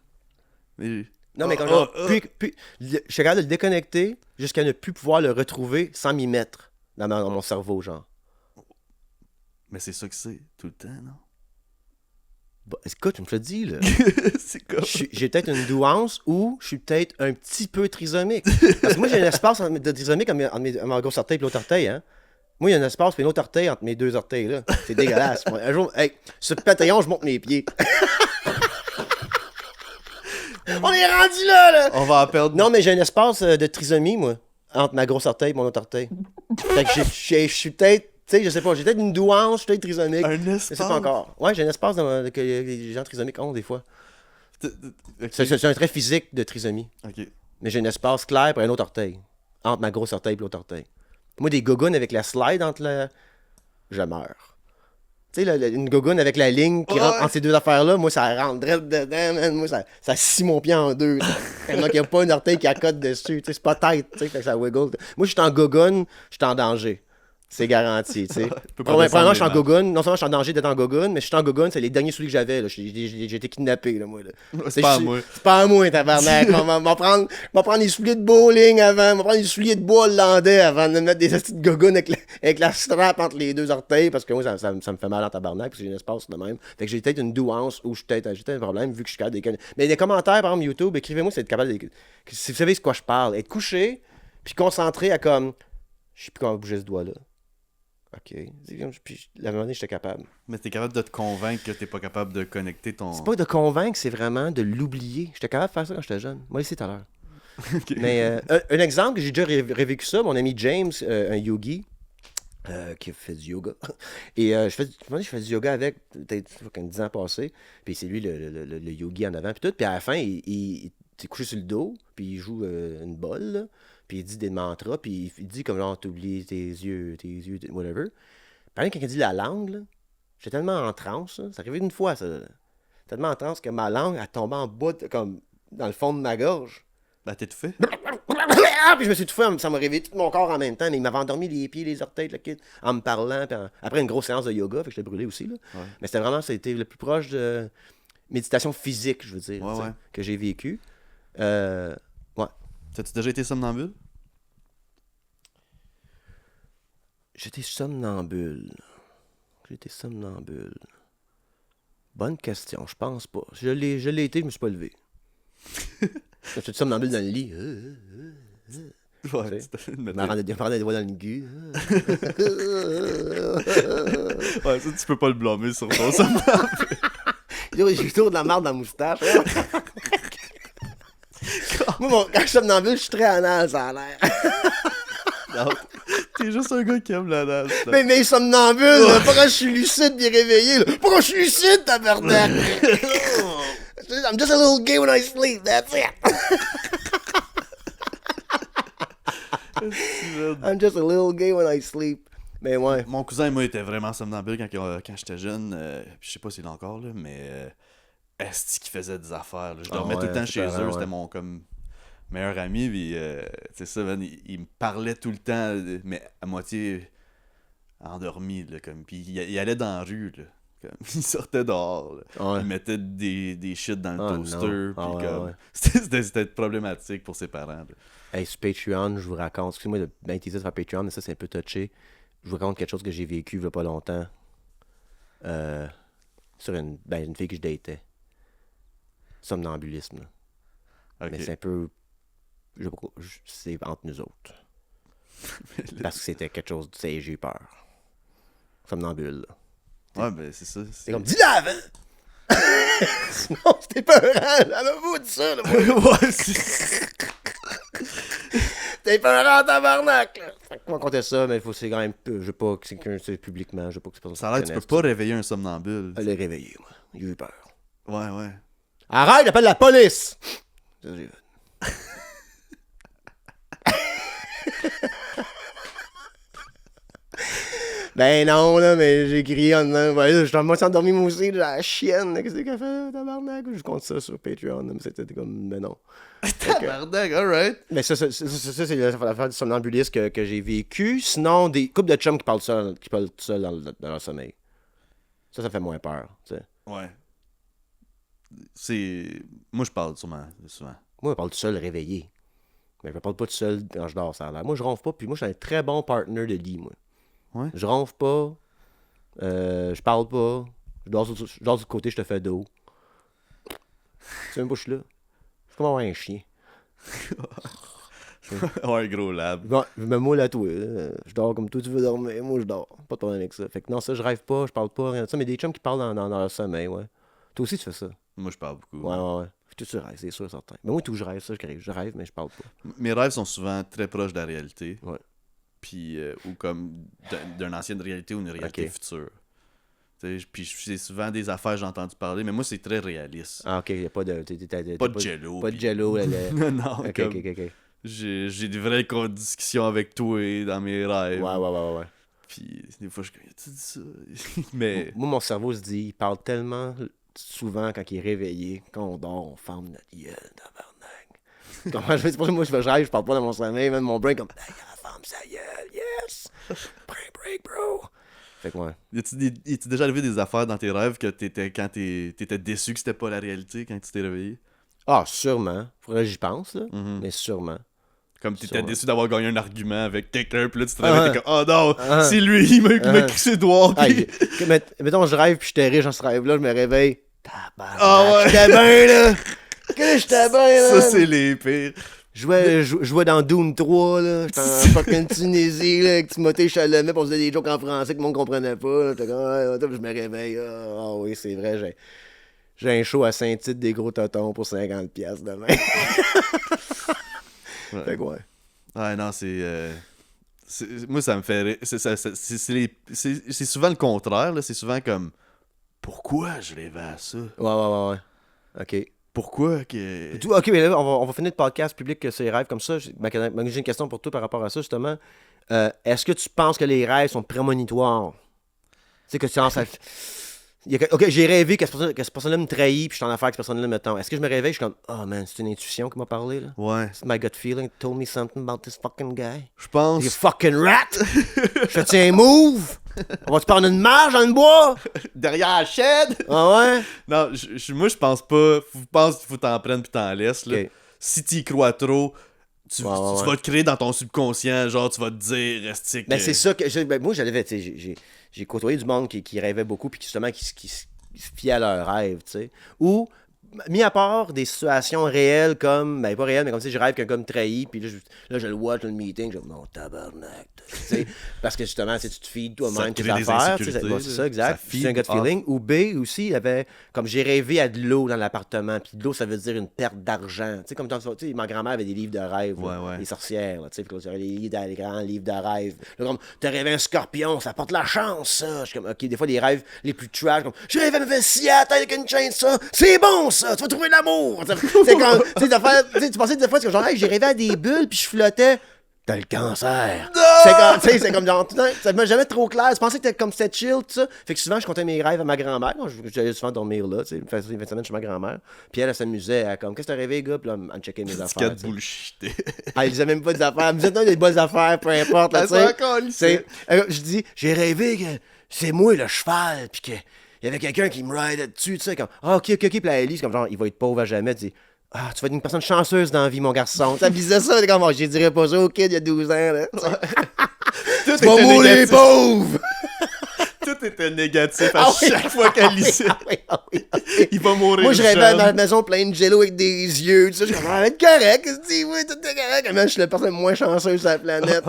Mais. Non, mais quand genre, je suis capable de le déconnecter jusqu'à ne plus pouvoir le retrouver sans m'y mettre dans mon cerveau, genre. Mais c'est ça que c'est, tout le temps, non? Bah, écoute, tu me l'as dit, là. C'est comme... J'ai peut-être une douance ou je suis peut-être un petit peu trisomique. Parce que moi, j'ai un espace de trisomique entre ma grosse orteil et l'autre orteil, hein. Moi, il y a un espace et une autre orteil entre mes deux orteils, là. C'est dégueulasse. Moi, un jour, hey, sur Patreon, je monte mes pieds. On est rendu là! On va en perdre. Non, mais j'ai un espace de trisomie, moi, entre ma grosse orteil et mon autre orteil. Fait que je suis peut-être, tu sais, je sais pas, j'ai peut-être une douance, je suis peut-être trisomique. Un Je espace? sais pas encore. Ouais, j'ai un espace que les gens trisomiques ont des fois. Ok. C'est un trait physique de trisomie. Ok. Mais j'ai un espace clair pour un autre orteil. Entre ma grosse orteil et l'autre orteil. Moi, des gogoons avec la slide entre la... Je meurs. Tu sais, une gogoune avec la ligne qui rentre entre ces deux affaires-là, moi, ça rentre direct dedans, man. Moi, ça scie mon pied en deux. Tellement qu'il n'y a pas un orteil qui accote dessus. Tu sais, c'est pas tête, tu sais, fait que ça wiggle. Moi, je suis en gogoune, je suis en danger. C'est garanti, tu sais. Premièrement, je suis en gogoune. Non seulement je suis en danger d'être en gogoune, mais je suis en gogoune, c'est les derniers souliers que j'avais, là. J'ai été kidnappé, là, moi, là. C'est pas à moi. C'est pas à moi, tabarnak. On va prendre des souliers de bowling avant, on va prendre des souliers de bois hollandais avant de mettre des petites gogounes avec la strap entre les deux orteils, parce que moi, ça me fait mal en tabarnak, parce que j'ai un espace de même. Fait que j'ai peut-être une douance ou j'ai peut-être un problème, vu que je suis capable de... Mais les commentaires, par exemple, YouTube, écrivez-moi si vous êtes capable de... Si vous savez de quoi je parle. Être couché, puis concentré à comme... Je sais plus comment bouger ce doigt-là. OK. Puis, la moment donné, j'étais capable. Mais t'es capable de te convaincre que t'es pas capable de connecter ton... C'est pas de convaincre, c'est vraiment de l'oublier. J'étais capable de faire ça quand j'étais jeune. Moi, ici, tout à l'heure. Ok. Mais un exemple, j'ai déjà revécu ça. Mon ami James, un yogi, qui fait du yoga. Et je fais du yoga avec, peut-être 10 ans passés. Puis c'est lui le yogi en avant. Puis tout. Puis à la fin, il s'est couché sur le dos. Puis il joue une bolle, là. Puis il dit des mantras, puis il dit comme genre, t'oublies tes yeux, whatever. Puis quand il dit la langue, là, j'étais tellement en transe, là, ça arrivait une fois, ça. Tellement en transe que ma langue, elle tombait en bas, comme dans le fond de ma gorge. Ben, t'es tout fait. Puis je me suis étouffé, ça m'a réveillé tout mon corps en même temps, mais il m'avait endormi les pieds, les orteils, le kid, en me parlant. Puis après une grosse séance de yoga, fait que je l'ai brûlé aussi, là. Ouais. Mais c'était le plus proche de méditation physique, je veux dire, Ouais. que j'ai vécu. T'as-tu déjà été somnambule? J'étais somnambule. Bonne question, je pense pas. Je l'ai été, je me suis pas levé. J'étais somnambule dans le lit. Ouais, Je me rendais des doigts dans le cul. Ouais, ça, tu peux pas le blâmer sur ton somnambule. J'ai toujours de la marde dans la moustache. Moi, quand je suis somnambule, je suis très anal, ça a l'air. Non, t'es juste un gars qui aime la danse. Mais somnambule, là, pas quand je suis lucide bien réveillé. Là. Pas quand je suis lucide, tabarnak. I'm just a little gay when I sleep, that's it. I'm just a little gay when I sleep. Mais ouais. Mon cousin, moi, était vraiment somnambule quand j'étais jeune. Je sais pas s'il est encore, là, mais est-ce qu'il faisait des affaires. Là. Je dormais tout le temps chez eux. C'était mon comme meilleur ami. Puis, c'est ça, man, il me parlait tout le temps, mais à moitié endormi. Là, comme. Puis il allait dans la rue. Là. Comme, il sortait dehors, il mettait des shit dans le toaster, puis comme... C'était problématique pour ses parents. Là. Hey, sur Patreon, je vous raconte, excusez-moi de m'intégrer sur Patreon, mais ça c'est un peu touché. Je vous raconte quelque chose que j'ai vécu il y a pas longtemps. Sur une fille que je datais. Somnambulisme. Okay. Mais c'est un peu... c'est entre nous autres. Parce que c'était quelque chose... J'ai eu peur. Somnambule, là. Ouais, ben c'est ça. C'est comme, dis-le avant! Sinon, c'était peurant! J'avais dit ça, là, moi! Ouais, T'es peurant, tabarnak, là! Fait que moi, compter ça, mais c'est quand même peu. Je veux pas que c'est publiquement, je veux pas que c'est pas ça a l'air que tu peux pas réveiller un somnambule. Elle l'a réveillé, moi. J'ai eu peur. Ouais. Arrête, j'appelle la police! Ça, j'ai fait. Ben non, là, mais j'ai crié en dedans. Ouais, je suis en moitié endormi, moi aussi, la chienne. Qu'est-ce qu'elle fait, tabarnak? Je compte ça sur Patreon, mais c'était comme, mais non. Tabarnak, alright. Mais ça c'est l'affaire du somnambulisme que j'ai vécu. Sinon, des couples de chums qui parlent tout seul dans leur sommeil. Ça fait moins peur, tu sais. Ouais. Moi, je parle souvent. Moi, je parle tout seul réveillé. Mais je parle pas tout seul quand je dors, ça a l'air. Moi, je ronfle pas, puis moi, je suis un très bon partner de lit, moi. Ouais. Je ronfle pas, je parle pas, je dors du côté, je te fais dos. Tu sais même pas, je suis là. Je suis comme avoir un chien. Ouais, un gros lab. Bon, je me moule à toi, là. Je dors comme toi, tu veux dormir. Moi, je dors. Pas de problème avec ça. Fait que non, ça, je rêve pas, je parle pas, rien de ça. Mais des chums qui parlent dans leur sommeil, ouais. Toi aussi, tu fais ça. Moi, je parle beaucoup. Ouais. Tout tu rêves, c'est sûr, certain. Mais moi, tout, je rêve, ça, je rêve, mais je parle pas. Mes rêves sont souvent très proches de la réalité. Ouais. Puis, ou comme d'une ancienne réalité ou une réalité Ok. future. T'sais, puis c'est souvent des affaires que j'ai entendu parler, mais moi, c'est très réaliste. Ah, ok, y a pas de. Pas de jello. Pas de puis- jello, là. non, Ok, comme, ok. j'ai des vraies discussions avec toi dans mes rêves. Ouais. Puis des fois, je suis comme, tu dis ça? Mais, Moi, mon cerveau se dit, il parle tellement souvent quand il est réveillé, quand on dort, on ferme notre gueule, tabarnak. Comment je fais? C'est pour ça que moi, je rêve, je parle pas dans mon sommeil, même mon brain, comme, hey, ferme sa gueule, yes! Break, bro! Fait que ouais. y a-tu déjà arrivé des affaires dans tes rêves que t'étais déçu que c'était pas la réalité quand tu t'es réveillé? Ah, sûrement. Faudrait que j'y pense, là. Mhm. Mais sûrement. Comme t'étais Sûrement. déçu d'avoir gagné un argument avec quelqu'un, puis là tu te réveilles, t'es comme, oh non, Ah. c'est lui, il m'a crissé dehors. Ah, puis- mettons, je rêve, puis j'étais riche dans ce rêve-là, je me réveille. Tabarnak, Ah ouais. j'étais bien, là! Que j'étais bien, là! Ça, c'est les pires. Je jouais dans Doom 3, là. J'étais en fucking Tunisie, là, avec Timothée Chalamet, pis on faisait des jokes en français que le monde comprenait pas. Là. J'étais comme, puis je me réveille. Ah oui, c'est vrai, j'ai un show à Saint-Tite des gros totons pour 50$ demain. Ouais. Fait que ouais. Ouais, non, moi, ça me fait rire. C'est souvent le contraire, là. C'est souvent comme, pourquoi je rêvais à ça? Ouais. OK. Pourquoi que... Ok, mais là, on va finir le podcast public sur les rêves comme ça. J'ai une question pour toi par rapport à ça, justement. Est-ce que tu penses que les rêves sont prémonitoires? Tu sais, que tu penses à... Ok, j'ai rêvé que cette personne-là me trahit, puis je suis en affaire avec cette personne-là, mettons. Est-ce que je me réveille, je suis comme, oh man, c'est une intuition qui m'a parlé, là? Ouais, It's my gut feeling told me something about this fucking guy. je pense... You fucking rat! Je te tiens un move! On va-tu prendre une marche dans le bois? Derrière la chaîne! Ah ouais? Non, moi, je pense pas. Je pense qu'il faut t'en prendre puis t'en laisses, là. Ok. Si t'y crois trop, tu Ouais. vas te créer dans ton subconscient, genre, tu vas te dire, reste Ben, c'est ça que. Moi, j'avais. Tu sais, j'ai côtoyé du monde qui rêvait beaucoup, puis justement, qui se fiait à leurs rêves, tu sais. Ou, mis à part des situations réelles comme. Ben, pas réelles, mais comme si je rêve qu'un gars me trahit, puis là, je le watch dans le meeting, je dis, mon tabarnak. Tu sais, parce que justement, tu sais, tu te feeds Ça toi-même te tes crée des affaires. Tu sais, insécurités, c'est là. ça, exact. Ça Puis c'est un feed gut feeling. Ou B, aussi, il y avait. Comme j'ai rêvé à de l'eau dans l'appartement, puis de l'eau, ça veut dire une perte d'argent. Tu sais, comme tu sais, ma grand-mère avait des livres de rêve, là, Ouais. les sorcières, là, tu sais, puis là, tu avais les grands livres de rêve. Là, comme, t'as rêvé un scorpion, ça porte la chance, ça. Je suis comme, ok, des fois, les rêves les plus trash, comme, j'ai rêvé à me faire scier à la tête avec une chaîne, ça. C'est bon, ça, tu vas trouver l'amour. C'est comme, tu sais, tu pensais des fois, c'est genre, hey, j'ai rêvé à des bulles, puis je flottais. T'as le cancer. C'est comme genre, ça m'a jamais trop clair. Je pensais que c'était chill, tout ça. Fait que souvent, je comptais mes rêves à ma grand-mère. J'allais souvent dormir là, tu sais. Une fin de semaine chez ma grand-mère. Puis elle s'amusait à comme, qu'est-ce que t'as rêvé, gars? Puis là, elle checkait mes Petit affaires. cas tu sais. de bullshit. Elle disait même pas des affaires. Elle me disait, non, des bonnes affaires, peu importe, là, tu sais. encore C'est- je dis, j'ai rêvé que c'est moi le cheval, puis qu'il y avait quelqu'un qui me ride dessus, tu sais, comme, ah, ok, puis la Ellie, c'est comme genre, il va être pauvre à jamais, tu dis, ah, tu vas être une personne chanceuse dans la vie, mon garçon. Ça disait ça, comme, oh, je dirais pas ça au kid il y a 12 ans, là. Tu vas mourir pauvre! Tout était négatif à chaque fois qu'elle lisait. Il va mourir Moi, je rêvais à jeune. ma maison pleine de jello avec des yeux, tu sais, je suis comme, ça va être correct, je dis, oui, tout est correct. Mais je suis la personne la moins chanceuse sur la planète.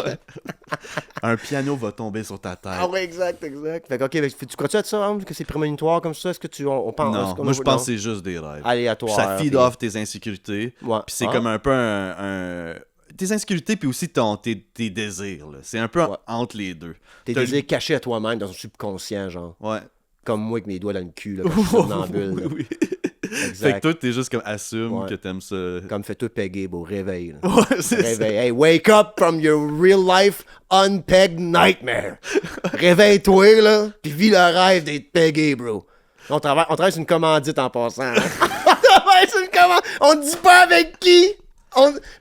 Un piano va tomber sur ta tête. Ah ouais, exact. Fait que, ok, tu crois-tu à ça, Ham, que c'est prémonitoire comme ça? Est-ce que on pense... Non, moi je pense que c'est juste des rêves. Aléatoire. Ça feed puis- off tes insécurités. Ouais. Puis c'est Ah. comme un peu tes insécurités puis aussi tes désirs. Là. C'est un peu Ouais. entre les deux. Tes T'as- désirs cachés à toi-même dans ton subconscient, genre. Ouais. Comme moi avec mes doigts dans le cul, là, quand je suis somnambule, là. Oui. Fait que Exact. toi, t'es juste comme assume Ouais. que t'aimes ça. Comme fais-toi peguer, beau, réveil. Là. Ouais, c'est ça. Réveil. Hey, wake up from your real life unpegged nightmare. Réveille-toi, là, pis vis le rêve d'être pegué, bro. On travaille sur une commandite en passant. Hein. On travaille sur une commandite. On dit pas avec qui.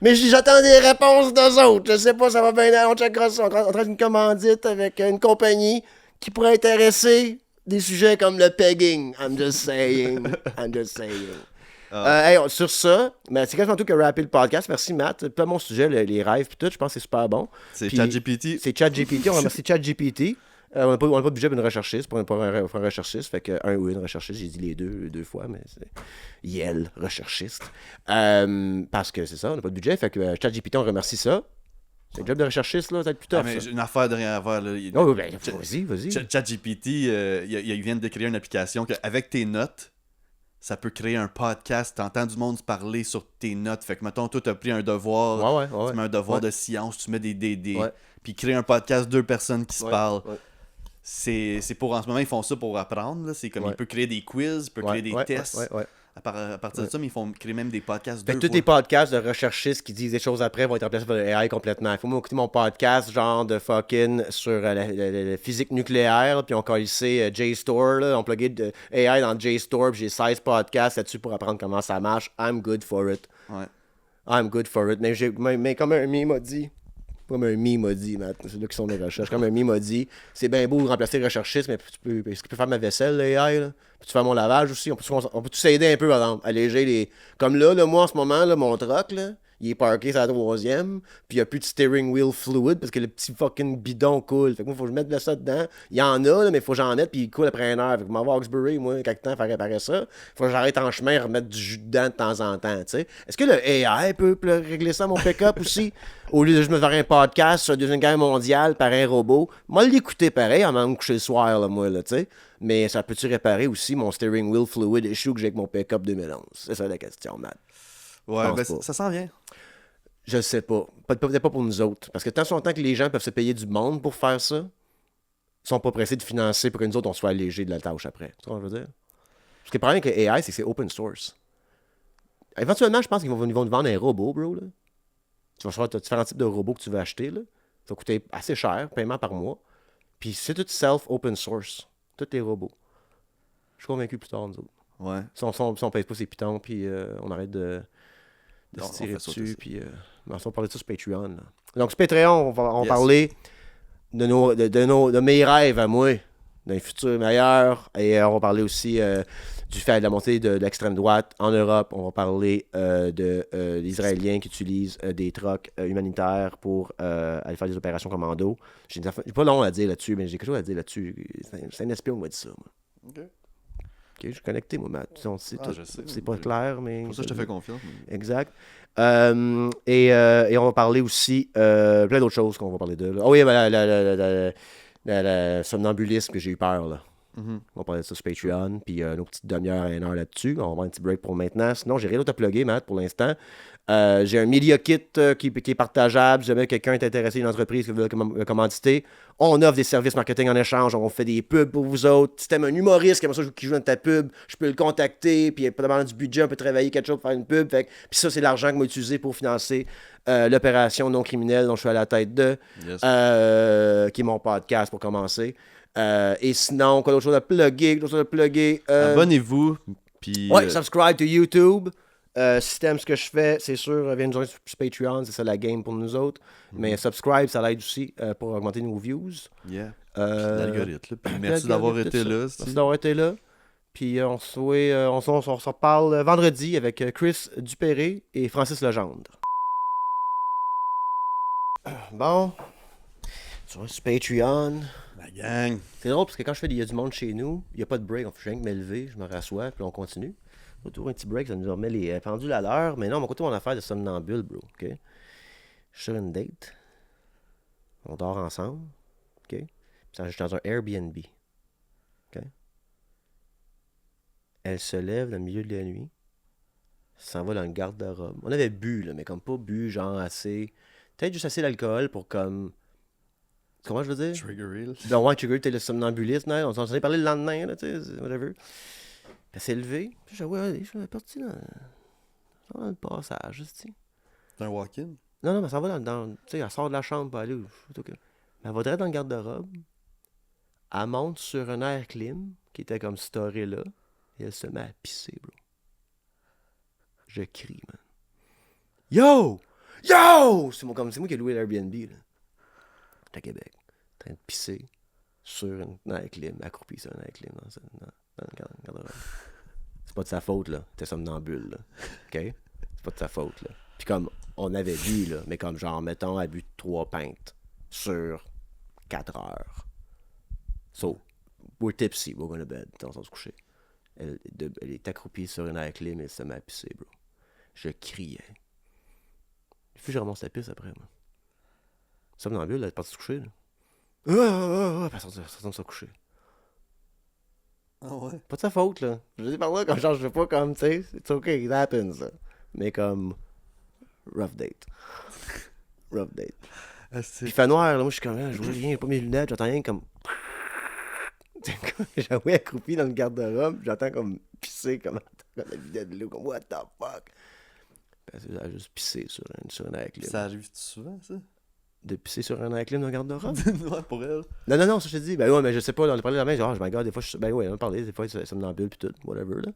Mais j'attends des réponses d'eux autres. Je sais pas, ça va bien. On checkera ça. On travaille sur une commandite avec une compagnie qui pourrait intéresser des sujets comme le pegging. I'm just saying. Hey, sur ça, mais c'est quasiment tout que rapper le podcast. Merci, Matt. Pas mon sujet, les rêves, puis tout. Je pense que c'est super bon. C'est Puis, ChatGPT. C'est ChatGPT. On remercie ChatGPT. On n'a pas de budget pour une recherchiste, pour un recherchiste. Fait que un ou une recherchiste, j'ai dit les deux fois, mais c'est Yel, recherchiste. Parce que c'est ça, on n'a pas de budget. Fait que ChatGPT, on remercie ça. C'est le job de recherchiste, là, ça va être plus tough. Mais Ça. j'ai une affaire de rien à voir. Là. Oh, ben, vas-y. ChatGPT, ils viennent de créer une application qu'avec tes notes, ça peut créer un podcast. T'entends du monde parler sur tes notes. Fait que, mettons, toi, t'as pris un devoir. Tu mets un devoir de science, tu mets des Ouais. puis créer un podcast, 2 personnes qui se Ouais, parlent. ouais. C'est pour, en ce moment, ils font ça pour apprendre. Là. C'est comme, il peut créer des quiz, il peut créer des tests. Ouais. À partir de ça, mais ils font créer même des podcasts Fait que 2 tous les podcasts de recherchistes qui disent des choses après vont être remplacés par l'AI complètement. Il faut m'écouter mon podcast, genre de fucking sur la physique nucléaire, puis on collissait JSTOR, là, on pluguait de AI dans JSTOR, puis j'ai 16 podcasts là-dessus pour apprendre comment ça marche. I'm good for it. Ouais. I'm good for it. Mais comme un meme m'a dit, Matt, c'est là qui sont mes recherches. Comme un meme m'a dit, c'est bien beau de remplacer les recherchistes, mais est-ce qu'il peut faire ma vaisselle, l'AI, là? Peux-tu faire mon lavage aussi? On peut-tu s'aider un peu, par exemple? Alléger les. Comme là, moi, en ce moment, là, mon truck, là, il est parké sur la 3e, puis il n'y a plus de steering wheel fluid parce que le petit fucking bidon coule. Fait que moi, il faut que je mette de ça dedans. Il y en a, là, mais il faut que j'en mette, puis il coule après une heure. Fait que je m'en vais à Hawkesbury, moi, quelque temps, faire réparer ça. Il faut que j'arrête en chemin et remettre du jus dedans de temps en temps, tu sais. Est-ce que le AI peut régler ça, mon pick-up aussi? Au lieu de je me faire un podcast sur la Deuxième Guerre mondiale par un robot, moi, l'écouter pareil avant de me coucher le soir, là, moi, là, tu sais. Mais ça peut-tu réparer aussi mon steering wheel fluid issue que j'ai avec mon pick-up 2011? C'est ça la question, Matt. Ouais, ben ça s'en vient. Je sais pas. Peut-être pas pour nous autres. Parce que tant son temps que les gens peuvent se payer du monde pour faire ça, ils sont pas pressés de financer pour que nous autres, on soit allégés de la tâche après. Tu vois ce que je veux dire? Parce que le problème avec AI, c'est que c'est open source. Éventuellement, je pense qu'ils vont nous vendre un robot, bro. Là. Tu vas choisir différents types de robots que tu veux acheter. Là. Ça va coûter assez cher, paiement par mois. Puis c'est tout self-open source. Tous les robots. Je suis convaincu plus tard, nous autres. Ouais. Si on pèse pas ses pitons, puis on arrête de se tirer dessus, puis on va parler de ça sur Patreon. Là. Donc, sur Patreon, on va parler de mes rêves à moi, d'un futur meilleur, et on va parler aussi du fait de la montée de l'extrême droite en Europe. On va parler des Israéliens qui utilisent des trucks humanitaires pour aller faire des opérations commando. J'ai pas long à dire là-dessus, mais j'ai quelque chose à dire là-dessus. C'est un espion qui m'a dit ça, moi. OK. Ok, je suis connecté, moi, Matt. Je sais, c'est pas Je- clair, mais. Pour ça, je te fais confiance. Exact. Et on va parler aussi plein d'autres choses qu'on va parler de. Là. Oh oui, le somnambulisme que j'ai eu peur, là. Mhm. On va parler de ça sur Patreon, puis nos petites demi-heures à une heure là-dessus. On va avoir un petit break pour maintenant. Sinon, j'ai rien d'autre à plugger, Matt, pour l'instant. J'ai un Media Kit qui est partageable. Si jamais quelqu'un est intéressé, une entreprise qui veut le commanditer, on offre des services marketing en échange. On fait des pubs pour vous autres. Si t'aimes un humoriste qui joue dans ta pub, je peux le contacter. Puis, pas demander du budget, on peut travailler quelque chose pour faire une pub. Puis ça, c'est l'argent que moi utilisé pour financer l'opération non criminelle dont je suis à la tête de, Yes. qui est mon podcast pour commencer. Et sinon, quoi d'autre chose à plugger? Abonnez-vous. Puis. Ouais, subscribe to YouTube. Si t'aimes ce que je fais, c'est sûr, viens nous joindre sur Patreon, c'est ça la game pour nous autres. Mais subscribe, ça l'aide aussi pour augmenter nos views. Yeah. L'algorithme. L'algorithme. Puis merci d'avoir été là. Merci d'avoir été là. Puis on se reparle vendredi avec Chris Dupéré et Francis Legendre. Bon. Sur Patreon. La gang. C'est drôle parce que quand il y a du monde chez nous, il n'y a pas de break. On fait rien que m'élever, je me rassois, puis on continue. Autour un petit break, ça nous remet les pendules à l'heure. Mais non, mon côté, mon affaire de somnambule, bro. OK? Je suis sur une date. On dort ensemble. OK? Puis je suis dans un Airbnb. OK? Elle se lève dans le milieu de la nuit. S'en va dans le garde-robe. On avait bu, là, mais comme pas bu, genre assez. Peut-être juste assez d'alcool pour comme. Comment je veux dire? Trigger. Donc, ouais, Trigger, t'es le somnambuliste, on s'en est parlé le lendemain, là, tu sais, whatever. Elle s'est levée, puis je dis, ouais, je suis parti dans le passage, tu sais. C'est un walk-in? Non, mais ça va tu sais, elle sort de la chambre pour aller où? Mais elle va direct dans le garde-robe, elle monte sur un air clim, qui était comme storé là, et elle se met à pisser, bro. Je crie, man. Yo! Yo! C'est moi qui ai loué l'Airbnb, là. À Québec, en train de pisser sur un air clim, accroupi sur un air clim dans le garde-robe. C'est pas de sa faute, là. T'es somnambule, là. OK? C'est pas de sa faute, là. Puis comme, on avait bu, là, mais comme genre, mettons, elle a bu 3 pintes sur 4 heures. So, we're tipsy, we're going to bed. On s'en se coucher. Elle est accroupie sur une air clim et elle se met à pisser, bro. Je criais. Puis je remonte la pisse après, moi. Somnambule, elle est partie se coucher, là. Puis elle retourne se coucher. Ah ouais? Pas de sa faute, là. Je dis par là, comme genre, je veux pas comme, tu sais, it's okay, it happens, là. Mais comme, rough date. Rough date. Ah, Puis il fait noir, là, moi je suis comme, je vois rien, j'ai pas mes lunettes, j'entends rien comme... J'avais accroupi dans le garde-robe, j'entends comme pisser comme la vidéo de l'eau, comme what the fuck. Elle a juste pissé sur un air clim. Ça arrive souvent, ça? De pisser sur un air clim dans le garde-robe? Ouais, pour elle. Non, ça je te dis, ben ouais, mais je sais pas, on a parlé de la main, genre, je me regarde, des fois, ben ouais, on a parlé, des fois, ça me l'embule pis tout, whatever, là.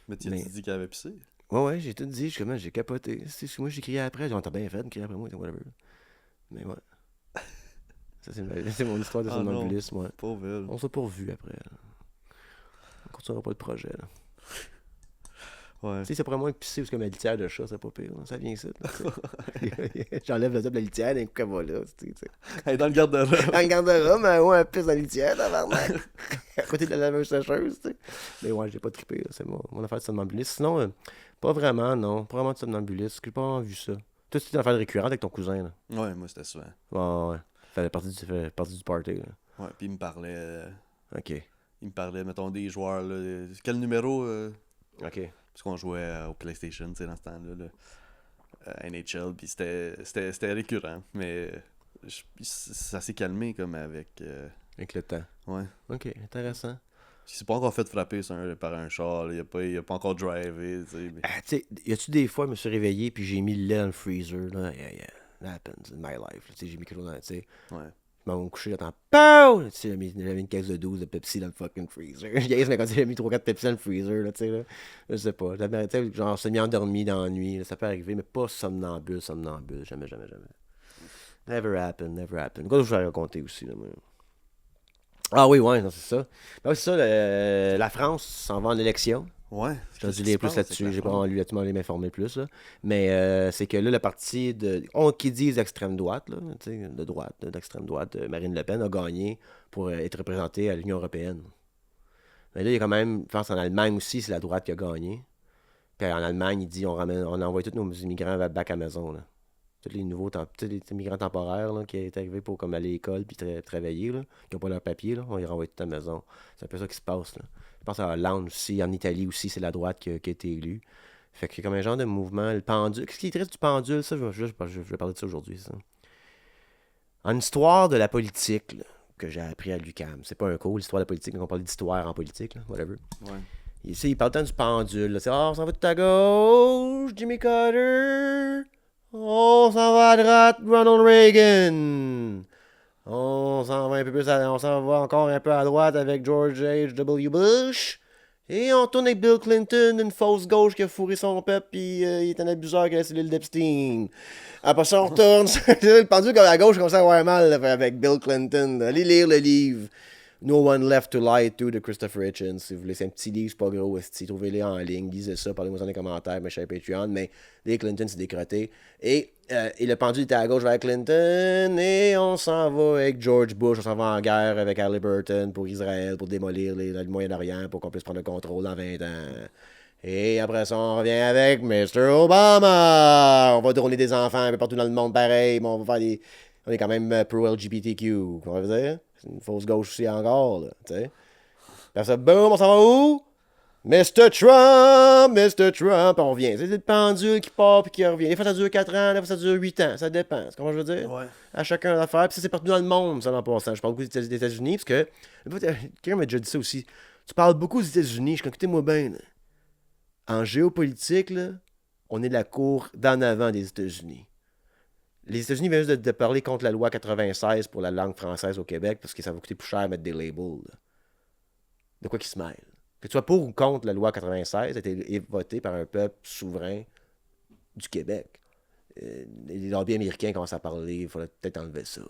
Mais tu as dit qu'elle avait pissé? Ouais, j'ai tout dit, j'ai capoté. Moi, j'ai crié après, j'ai entendu bien fait, crié après moi, whatever. Mais ouais. Ça, c'est mon histoire de somnambulisme, ouais. Pauvre elle. On s'est pas revu après. On continuera pas le projet, là. Ouais. Tu sais, c'est pour moi pisser parce que ma litière de chat, c'est pas pire. Là. Ça vient ici. J'enlève le top de la litière d'un coup qu'elle va là. Elle est dans le garde-robe. Dans le garde-robe, mais ouais, elle pisse dans la litière, tabarnak. À côté de la laveuse sécheuse, tu sais. Mais ouais, j'ai pas trippé. Là. C'est mon affaire de somnambulisme. Sinon, pas vraiment, non. Pas vraiment de somnambulisme. J'ai pas vraiment vu ça. Toi, c'était une affaire récurrente avec ton cousin, là. Ouais, moi, c'était souvent. Ouais. Ça fait partie du party, là. Ouais, puis il me parlait... OK. Il me parlait, mettons, des joueurs, là. Quel numéro... OK. Parce qu'on jouait au PlayStation, tu sais, dans ce temps-là, là. NHL, puis c'était récurrent, mais ça s'est calmé, comme avec... Avec le temps. Ouais. OK, intéressant. Il s'est pas encore fait frapper par un char, là. Il a pas encore drivé, tu sais. Mais... Ah, tu sais, y a-tu des fois, je me suis réveillé, puis j'ai mis le lait dans le freezer, là. Yeah. That happens in my life. Tu sais, j'ai mis quelque chose dans, tu sais. Ouais. Je m'en vais me coucher, j'entends POW! Tu sais, j'avais une caisse de 12 de Pepsi dans le fucking freezer. Mais quand j'ai mis 3-4 Pepsi dans le freezer, là, tu sais, là. Je sais pas. Tu sais, genre, semi-endormi dans la nuit, là, ça peut arriver, mais pas somnambule. Jamais. Never happen. Quoi, je vais raconter aussi, là, moi. Ah oui, ouais, non, c'est ça. Ben, oui, c'est ça, la France s'en va en élection. Ouais. Je dû lire plus là-dessus, j'ai pas lu là-dessus, m'informer plus. Là. Mais c'est que là, le parti qui disent extrême droite, là, d'extrême droite, Marine Le Pen a gagné pour être représentée à l'Union européenne. Mais là, il y a quand même, je pense en Allemagne aussi, c'est la droite qui a gagné. Puis en Allemagne, il dit on envoie tous nos immigrants back à la maison. Là. Tous les nouveaux les immigrants temporaires là, qui est arrivé pour comme aller à l'école puis travailler, là, qui n'ont pas leur papier, là, on les renvoie tout à la maison. C'est un peu ça qui se passe. Là. Je pense à Hollande aussi, en Italie aussi, c'est la droite qui a été élue. Fait que c'est comme un genre de mouvement. Le pendule. Qu'est-ce qui est triste du pendule? Ça, je vais parler de ça aujourd'hui. Ça. En histoire de la politique, là, que j'ai appris à l'UQAM, c'est pas un cours, l'histoire de la politique, mais on parle d'histoire en politique, là, whatever. Ouais. Ici, il parle tant du pendule. Là. C'est on s'en va tout à gauche, Jimmy Carter. On s'en va à droite, Ronald Reagan. On s'en va encore un peu à droite avec George H.W. Bush. Et on tourne avec Bill Clinton, une fausse gauche qui a fourré son peuple, puis il est un abuseur qui a la cellule d'Epstein. Après ça, on retourne. Le pendule à gauche commence à avoir mal là, avec Bill Clinton. Allez lire le livre No One Left to Lie to de Christopher Hitchens. Si vous voulez, c'est un petit livre, c'est pas gros. Trouvez-les en ligne, lisez ça, parlez-moi dans les commentaires, mais chez Patreon. Mais les Clinton, c'est décroté. Et le pendule était à gauche vers Clinton. Et on s'en va avec George Bush. On s'en va en guerre avec Halliburton pour Israël, pour démolir le Moyen-Orient, pour qu'on puisse prendre le contrôle dans 20 ans. Et après ça, on revient avec Mr. Obama. On va drôler des enfants un peu partout dans le monde pareil, mais on va faire des... On est quand même pro-LGBTQ, comment on va dire? C'est une fausse gauche aussi encore, là, tu sais. Puis ça, boum, on s'en va où? Mr. Trump, on revient. C'est le pendule qui part puis qui revient. Des fois, ça dure 4 ans, des fois, ça dure 8 ans. Ça dépend, c'est comment je veux dire? Ouais. À chacun l'affaire. Puis ça, c'est partout dans le monde, ça, en passant. Je parle beaucoup des États-Unis, parce que... Quelqu'un m'a déjà dit ça aussi. Tu parles beaucoup des États-Unis, écoutez-moi bien, là. En géopolitique, là, on est de la cour d'en avant des États-Unis. Les États-Unis viennent juste de parler contre la loi 96 pour la langue française au Québec parce que ça va coûter plus cher de mettre des labels. Là. De quoi qu'ils se mêlent. Que tu sois pour ou contre la loi 96, a été votée par un peuple souverain du Québec. Les lobbies américains commencent à parler, il faudrait peut-être enlever ça. Là.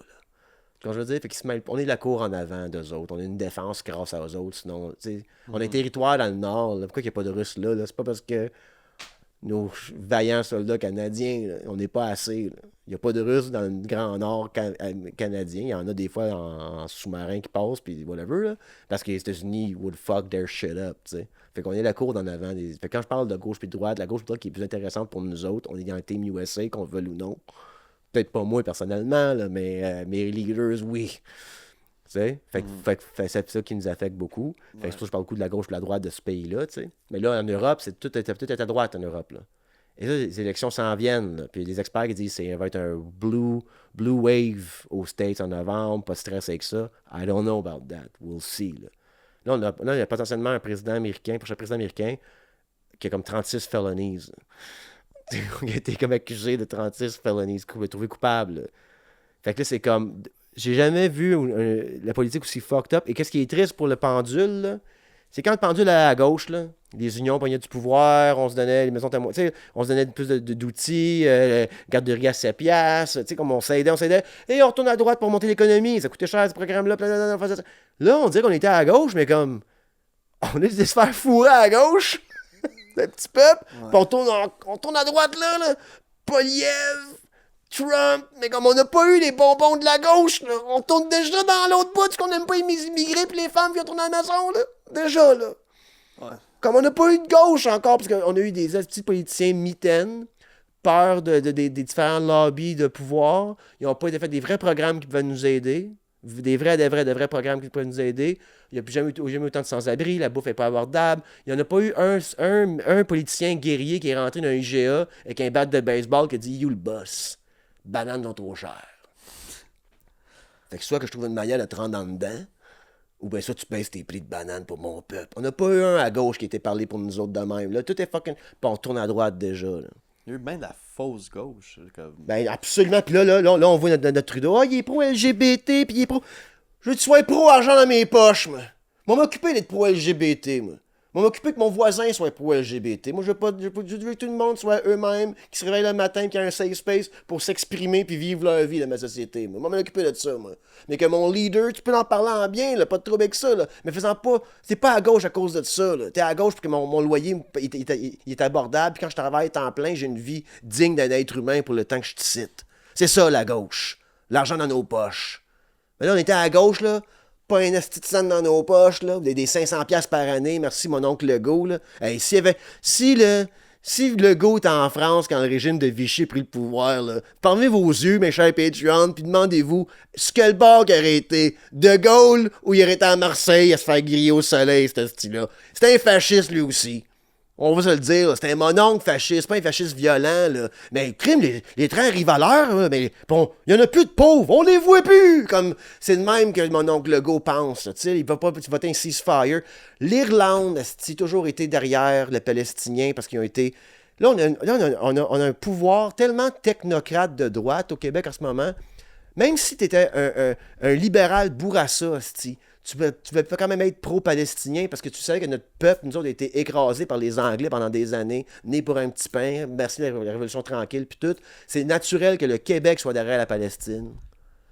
Quand je veux dire, fait qu'ils se mêlent- on est la cour en avant d'eux autres. On a une défense grâce à eux autres. Sinon, tu sais, on a un territoire dans le nord. Là. Pourquoi il n'y a pas de Russes là? C'est pas parce que nos vaillants soldats canadiens, là, on n'est pas assez. Là. Il n'y a pas de Russes dans le Grand Nord canadien. Il y en a des fois en sous-marin qui passent, puis whatever, là, parce que les États-Unis would fuck their shit up, tu sais. Fait qu'on est la cour d'en avant. Fait que quand je parle de gauche puis de droite, la gauche puis de droite qui est plus intéressante pour nous autres, on est dans le Team USA, qu'on le veuille ou non. Peut-être pas moi personnellement, là, mais mes leaders, oui. Tu sais? Fait que c'est ça qui nous affecte beaucoup. Fait que c'est pour ça que je parle beaucoup de la gauche et de la droite de ce pays-là, tu sais. Mais là, en Europe, tout est à droite en Europe, là. Et là, les élections s'en viennent, là. Puis les experts qui disent que ça va être un blue wave aux States en novembre, pas de stress avec ça. I don't know about that. We'll see, là. Là, il y a potentiellement un président américain, prochain président américain, qui a comme 36 felonies. Il a été comme accusé de 36 felonies, trouvé coupable, là. Fait que là, c'est comme... J'ai jamais vu la politique aussi fucked up. Et qu'est-ce qui est triste pour le pendule, là, c'est quand le pendule allait à gauche, là, les unions pognaient du pouvoir, on se donnait les maisons témoins, on se donnait plus d'outils, garderie à 7 piastres, comme on s'aidait, et on retourne à droite pour monter l'économie, ça coûtait cher ce programme-là, là, on dirait qu'on était à gauche, mais comme, on a décidé de se faire fourrer à gauche, le petit peuple, puis on tourne à droite là, Poliev, Trump, mais comme on n'a pas eu les bonbons de la gauche, là, on tourne déjà dans l'autre bout, parce qu'on n'aime pas les immigrés pis les femmes qui retournent à la maison, là. Déjà, là. Ouais. Comme on n'a pas eu de gauche encore, parce qu'on a eu des petits politiciens mitaines, peur des différents lobbies de pouvoir. Ils n'ont pas été fait des vrais programmes qui pouvaient nous aider. Des vrais programmes qui pouvaient nous aider. Il n'y a jamais eu autant de sans-abri, la bouffe n'est pas abordable. Il n'y en a pas eu un politicien guerrier qui est rentré dans un IGA avec un bat de baseball qui a dit « You le boss ». Bananes sont trop chères. Fait que soit que je trouve une manière de te rendre en dedans, ou bien soit tu baisses tes prix de bananes pour mon peuple. On n'a pas eu un à gauche qui était parlé pour nous autres de même. Là, tout est fucking... Puis on tourne à droite déjà. Là. Il y a eu bien de la fausse gauche. Comme... Ben absolument. Puis là, on voit notre Trudeau. Ah, il est pro-LGBT, puis il est pro... Je veux que tu sois pro-argent dans mes poches, moi. Moi, m'occuper d'être pro-LGBT, moi. Moi, m'occuper que mon voisin soit pro-LGBT. Moi, je veux que tout le monde soit eux-mêmes, qui se réveillent le matin, qui a un safe space pour s'exprimer puis vivre leur vie dans ma société. Moi, m'occuper de ça, moi. Mais que mon leader, tu peux en parler en bien, là, pas de trouble avec ça, là. Mais faisant pas... C'est pas à gauche à cause de ça, là. T'es à gauche pour que mon loyer il est abordable, puis quand je travaille temps plein, j'ai une vie digne d'un être humain pour le temps que je te cite. C'est ça, la gauche. L'argent dans nos poches. Mais là, on était à gauche, là... Pas un esti de scène dans nos poches, là. Des 500$ par année. Merci, mon oncle Legault, là. Hey, si Legault était en France quand le régime de Vichy a pris le pouvoir, là, fermez vos yeux, mes chers Patreons, puis demandez-vous ce que le bord qui aurait été De Gaulle ou il aurait été à Marseille à se faire griller au soleil, ce style-là. C'était un fasciste, lui aussi. On va se le dire, c'était un mononcle fasciste, pas un fasciste violent, là. Mais crime, les trains arrivent à l'heure, là, mais bon, il y en a plus de pauvres, on les voit plus! Comme, c'est le même que mon oncle Legault pense, tu sais, il va pas voter un ceasefire. L'Irlande a toujours été derrière les Palestiniens parce qu'ils ont été... Là, on a un pouvoir tellement technocrate de droite au Québec en ce moment, même si t'étais un libéral bourrassa, hostie, tu peux quand même être pro-palestinien parce que tu sais que notre peuple, nous autres, a été écrasé par les Anglais pendant des années, nés pour un petit pain, merci la Révolution tranquille, puis tout. C'est naturel que le Québec soit derrière la Palestine.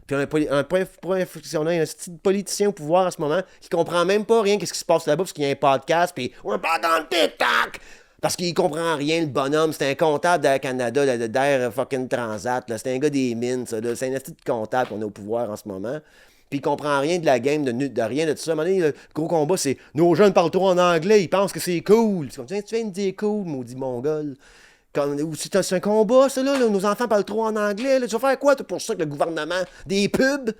Puis on a un petit politicien au pouvoir en ce moment qui comprend même pas rien qu'est-ce qui se passe là-bas parce qu'il y a un podcast, puis « We're back on TikTok! » Parce qu'il comprend rien, le bonhomme. C'est un comptable d'Air Canada, d'Air fucking Transat. Là. C'est un gars des mines, ça. Là. C'est un petit comptable qu'on a au pouvoir en ce moment. Puis il comprend rien de la game, de rien de tout ça. À un moment donné, le gros combat, c'est nos jeunes parlent trop en anglais, ils pensent que c'est cool. C'est comme, tu viens de dire cool, maudit mongol. C'est un combat, ça, là. Nos enfants parlent trop en anglais. Là. Tu vas faire quoi, toi, pour ça, que le gouvernement, des pubs?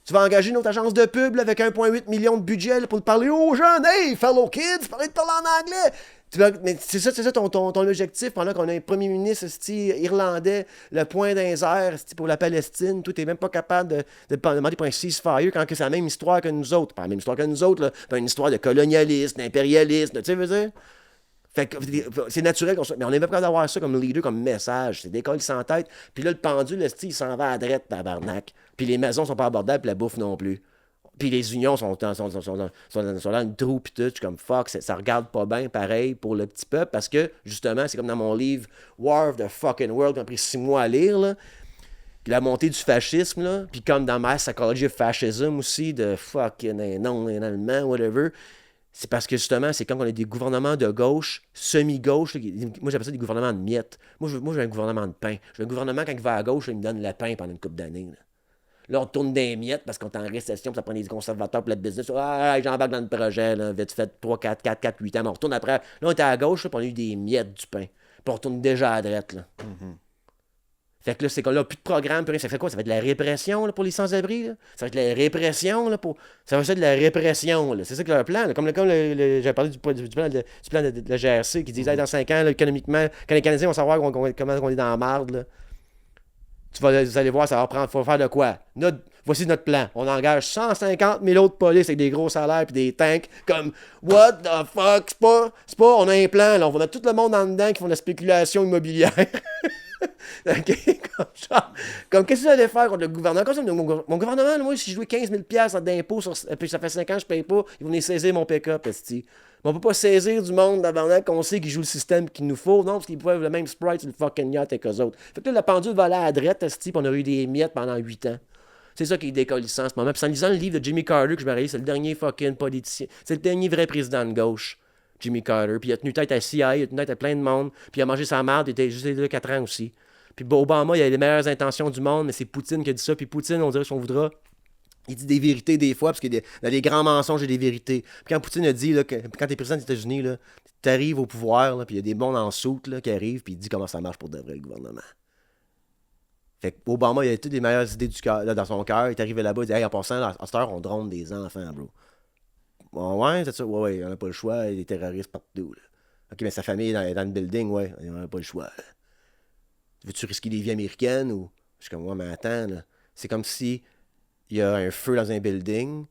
Tu vas engager notre agence de pub là, avec 1,8 million de budget là, pour parler aux jeunes. Hey, fellow kids, parler en anglais. Mais c'est ça ton objectif pendant qu'on a un premier ministre irlandais, le point d'un airs pour la Palestine. Toi, t'es même pas capable de demander pour un ceasefire quand c'est la même histoire que nous autres. Pas la même histoire que nous autres, là. Pas une histoire de colonialisme, d'impérialisme, tu sais, veux dire? Fait que c'est naturel mais on est même pas capable d'avoir ça comme leader, comme message. C'est des cols sans tête. Puis là, le pendule, il s'en va à droite, tabarnak. Puis les maisons sont pas abordables, puis la bouffe non plus. Puis les unions sont dans le trou, puis tout. Je suis comme fuck, ça regarde pas bien pareil pour le petit peuple, parce que justement, c'est comme dans mon livre War of the Fucking World, qui m'a pris 6 mois à lire, là. la montée du fascisme, là, puis comme dans Mass Psychology of Fascism aussi, de fucking non, en allemand, whatever, c'est parce que justement, c'est quand on a des gouvernements de gauche, semi-gauche, là, moi j'appelle ça des gouvernements de miettes. Moi, je veux un gouvernement de pain. Je veux un gouvernement, quand il va à gauche, là, il me donne le pain pendant une couple d'années. Là, on tourne des miettes parce qu'on est en récession, puis ça prend des conservateurs pour le business. Ah, j'embarque dans le projet, là, vite fait, 3, 4, 4, 4, 8 ans. Mais on retourne après. Là, on était à gauche, là, puis on a eu des miettes du pain. Puis on retourne déjà à droite, là. Fait que là, c'est qu'on a plus de programme, plus rien. Ça fait quoi? Ça va être de la répression là, pour les sans-abri, là? Ça va être de la répression, là, pour. Ça va être de la répression, là. C'est ça que leur plan, là. Comme j'avais parlé du plan de la GRC qui disait hey, dans 5 ans, là, économiquement, quand les Canadiens vont savoir comment on est dans la marde, là. Vous allez voir, ça va prendre. Faut faire de quoi? Voici notre plan. On engage 150 000 autres polices avec des gros salaires puis des tanks comme what the fuck? C'est pas, on a un plan, là. On va mettre tout le monde en dedans qui font de la spéculation immobilière. OK? Comme qu'est-ce que vous allez faire contre le gouvernement? Comme ça, mon gouvernement, là, moi, si je jouais 15 000 d'impôts, puis ça fait 5 ans que je paye pas, ils vont venir saisir mon pick-up, esti. Mais on peut pas saisir du monde d'avant qu'on sait qu'ils jouent le système qu'il nous faut. Non, parce qu'ils peuvent le même sprite sur le fucking yacht avec eux autres. Fait que là, la pendule va aller à la droite, esti, puis on a eu des miettes pendant 8 ans. C'est ça qui est décollissant en ce moment. Puis en lisant le livre de Jimmy Carter que je me réalise, c'est le dernier fucking politicien. C'est le dernier vrai président de gauche. Jimmy Carter. Puis il a tenu tête à CIA, il a tenu tête à plein de monde. Puis il a mangé sa merde, il était juste là 4 ans aussi. Puis Obama, il a les meilleures intentions du monde, mais c'est Poutine qui a dit ça. Puis Poutine, on dirait si on voudra, il dit des vérités des fois, parce que dans les grands mensonges, il y a des vérités. Puis quand Poutine a dit, là, quand t'es président des États-Unis, tu arrives au pouvoir, là, puis il y a des bons en soute là, qui arrivent, puis il dit comment ça marche pour de vrai, le gouvernement. Fait que Obama, il a toutes les meilleures idées dans son cœur. Il est arrivé là-bas, il dit hey, en passant, à cette heure, on drone des enfants, bro. Ouais, c'est ça. Ouais, on n'a pas le choix, il y a des terroristes partout. Là. Ok, mais sa famille est dans le building, ouais, on n'a pas le choix. Là. Veux-tu risquer des vies américaines ou. Je suis comme, ouais, mais attends, là. C'est comme si il y a un feu dans un building,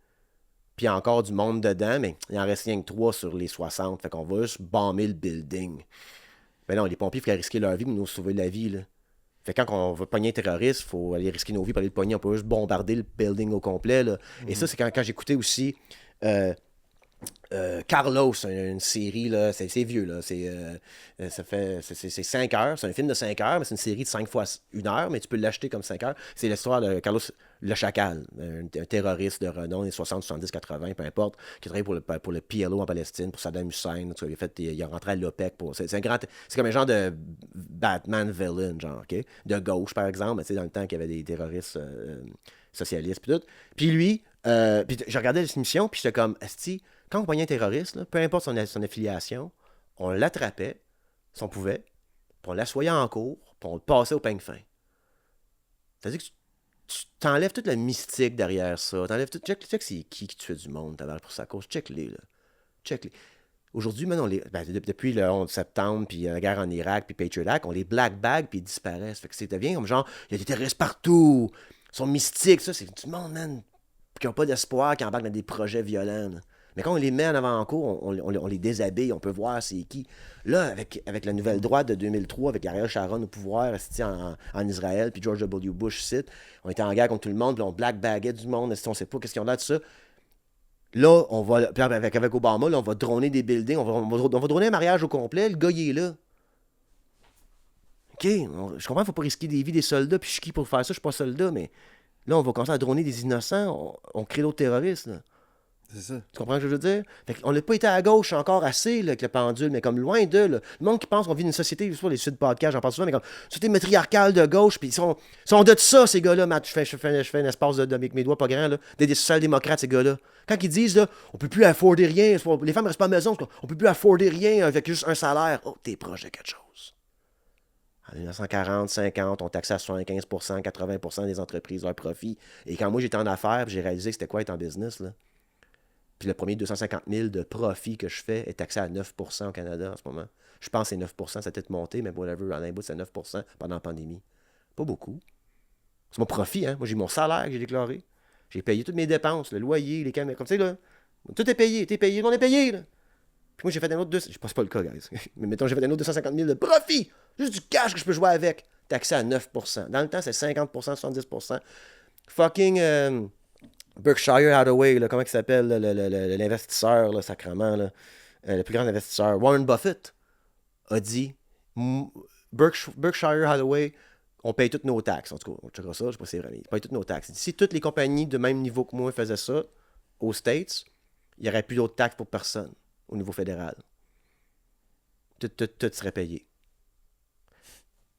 puis il y a encore du monde dedans, mais il en reste rien que 3 sur les 60. Fait qu'on va juste bomber le building. Mais non, les pompiers, il faut risquer leur vie pour nous sauver la vie, là. Fait que quand on veut pogner un terroriste, il faut aller risquer nos vies pour aller le pogner. On peut juste bombarder le building au complet, là. Et ça, c'est quand j'écoutais aussi Carlos, une série, là, c'est vieux, là. C'est 5 heures. C'est un film de 5 heures, mais c'est une série de 5 fois 1 heure, mais tu peux l'acheter comme 5 heures. C'est l'histoire de Carlos Le Chacal, un terroriste de renom des 60, 70, 80, peu importe, qui travaille pour le PLO en Palestine, pour Saddam Hussein. Il est rentré à l'OPEC. C'est comme un genre de Batman villain, genre, OK? De gauche, par exemple, mais dans le temps qu'il y avait des terroristes socialistes, puis tout. Puis lui, puis je regardais l'émission, puis j'étais comme, esti, quand on pognait un terroriste, là, peu importe son affiliation, on l'attrapait, si on pouvait, puis on l'assoyait en cours, puis on le passait au peigne fin. C'est-à-dire que tu t'enlèves toute la mystique derrière ça. T'enlèves tout. Check c'est qui tue du monde, t'as pour sa cause. Check-les, là. Check-les. Aujourd'hui, maintenant, depuis le 11 septembre, puis la guerre en Irak, puis Patriot Act, on les black bag, puis ils disparaissent. Fait que ça devient comme genre, il y a des terroristes partout. Ils sont mystiques, ça, c'est du monde, man, qui n'ont pas d'espoir, qui embarquent dans des projets violents. Là. Mais quand on les met en avant-cours, on les déshabille, on peut voir c'est qui. Là, avec la nouvelle droite de 2003, avec Ariel Sharon au pouvoir en Israël, puis George W. Bush ici, on était en guerre contre tout le monde, puis on black-baguait du monde, on sait pas qu'est-ce qu'ils ont là de ça. Là, on va, puis avec Obama, là, on va droner des buildings, on va droner un mariage au complet, le gars, il est là. OK, je comprends, il faut pas risquer des vies des soldats, puis je suis qui pour faire ça, je suis pas soldat, mais là, on va commencer à droner des innocents, on crée d'autres terroristes, là. C'est ça. Tu comprends ce que je veux dire? Fait qu'on n'a pas été à gauche encore assez là, avec le pendule, mais comme loin d'eux. Là. Le monde qui pense qu'on vit dans une société, je sais pas, les sud podcasts, j'en parle souvent, mais comme société matriarcale de gauche, puis ils sont de ça, ces gars-là, Matt. Je fais un espace avec mes doigts pas grands, là, des social-démocrates, ces gars-là. Quand ils disent, là, on peut plus afforder rien, les femmes restent pas à la maison, on peut plus afforder rien avec juste un salaire. Oh, t'es proche de quelque chose. En 1940, 50, on taxait à 75%, 80% des entreprises, leurs profits. Et quand moi j'étais en affaires, j'ai réalisé que c'était quoi être en business, là. Puis le premier 250 000 de profit que je fais est taxé à 9% au Canada en ce moment. Je pense que c'est 9%, ça a peut-être monté, mais whatever, en un bout, c'est 9% pendant la pandémie. Pas beaucoup. C'est mon profit, hein. Moi, j'ai mon salaire que j'ai déclaré. J'ai payé toutes mes dépenses, le loyer, les caméras, comme tu sais, là. Tout est payé, on est payé, là. Puis moi, j'ai fait un autre 200... Je pense pas le cas, guys. Mais mettons, j'ai fait un autre 250 000 de profit. Juste du cash que je peux jouer avec. Taxé à 9%. Dans le temps, c'est 50%, 70%. Fucking... Berkshire Hathaway, là, comment il s'appelle, l'investisseur, là, sacrément, là, le plus grand investisseur, Warren Buffett, a dit Berkshire Hathaway on paye toutes nos taxes. En tout cas, on checkera ça, je sais pas si c'est vrai, mais on paye toutes nos taxes. Si toutes les compagnies de même niveau que moi faisaient ça, aux States, il n'y aurait plus d'autres taxes pour personne au niveau fédéral. Tout serait payé.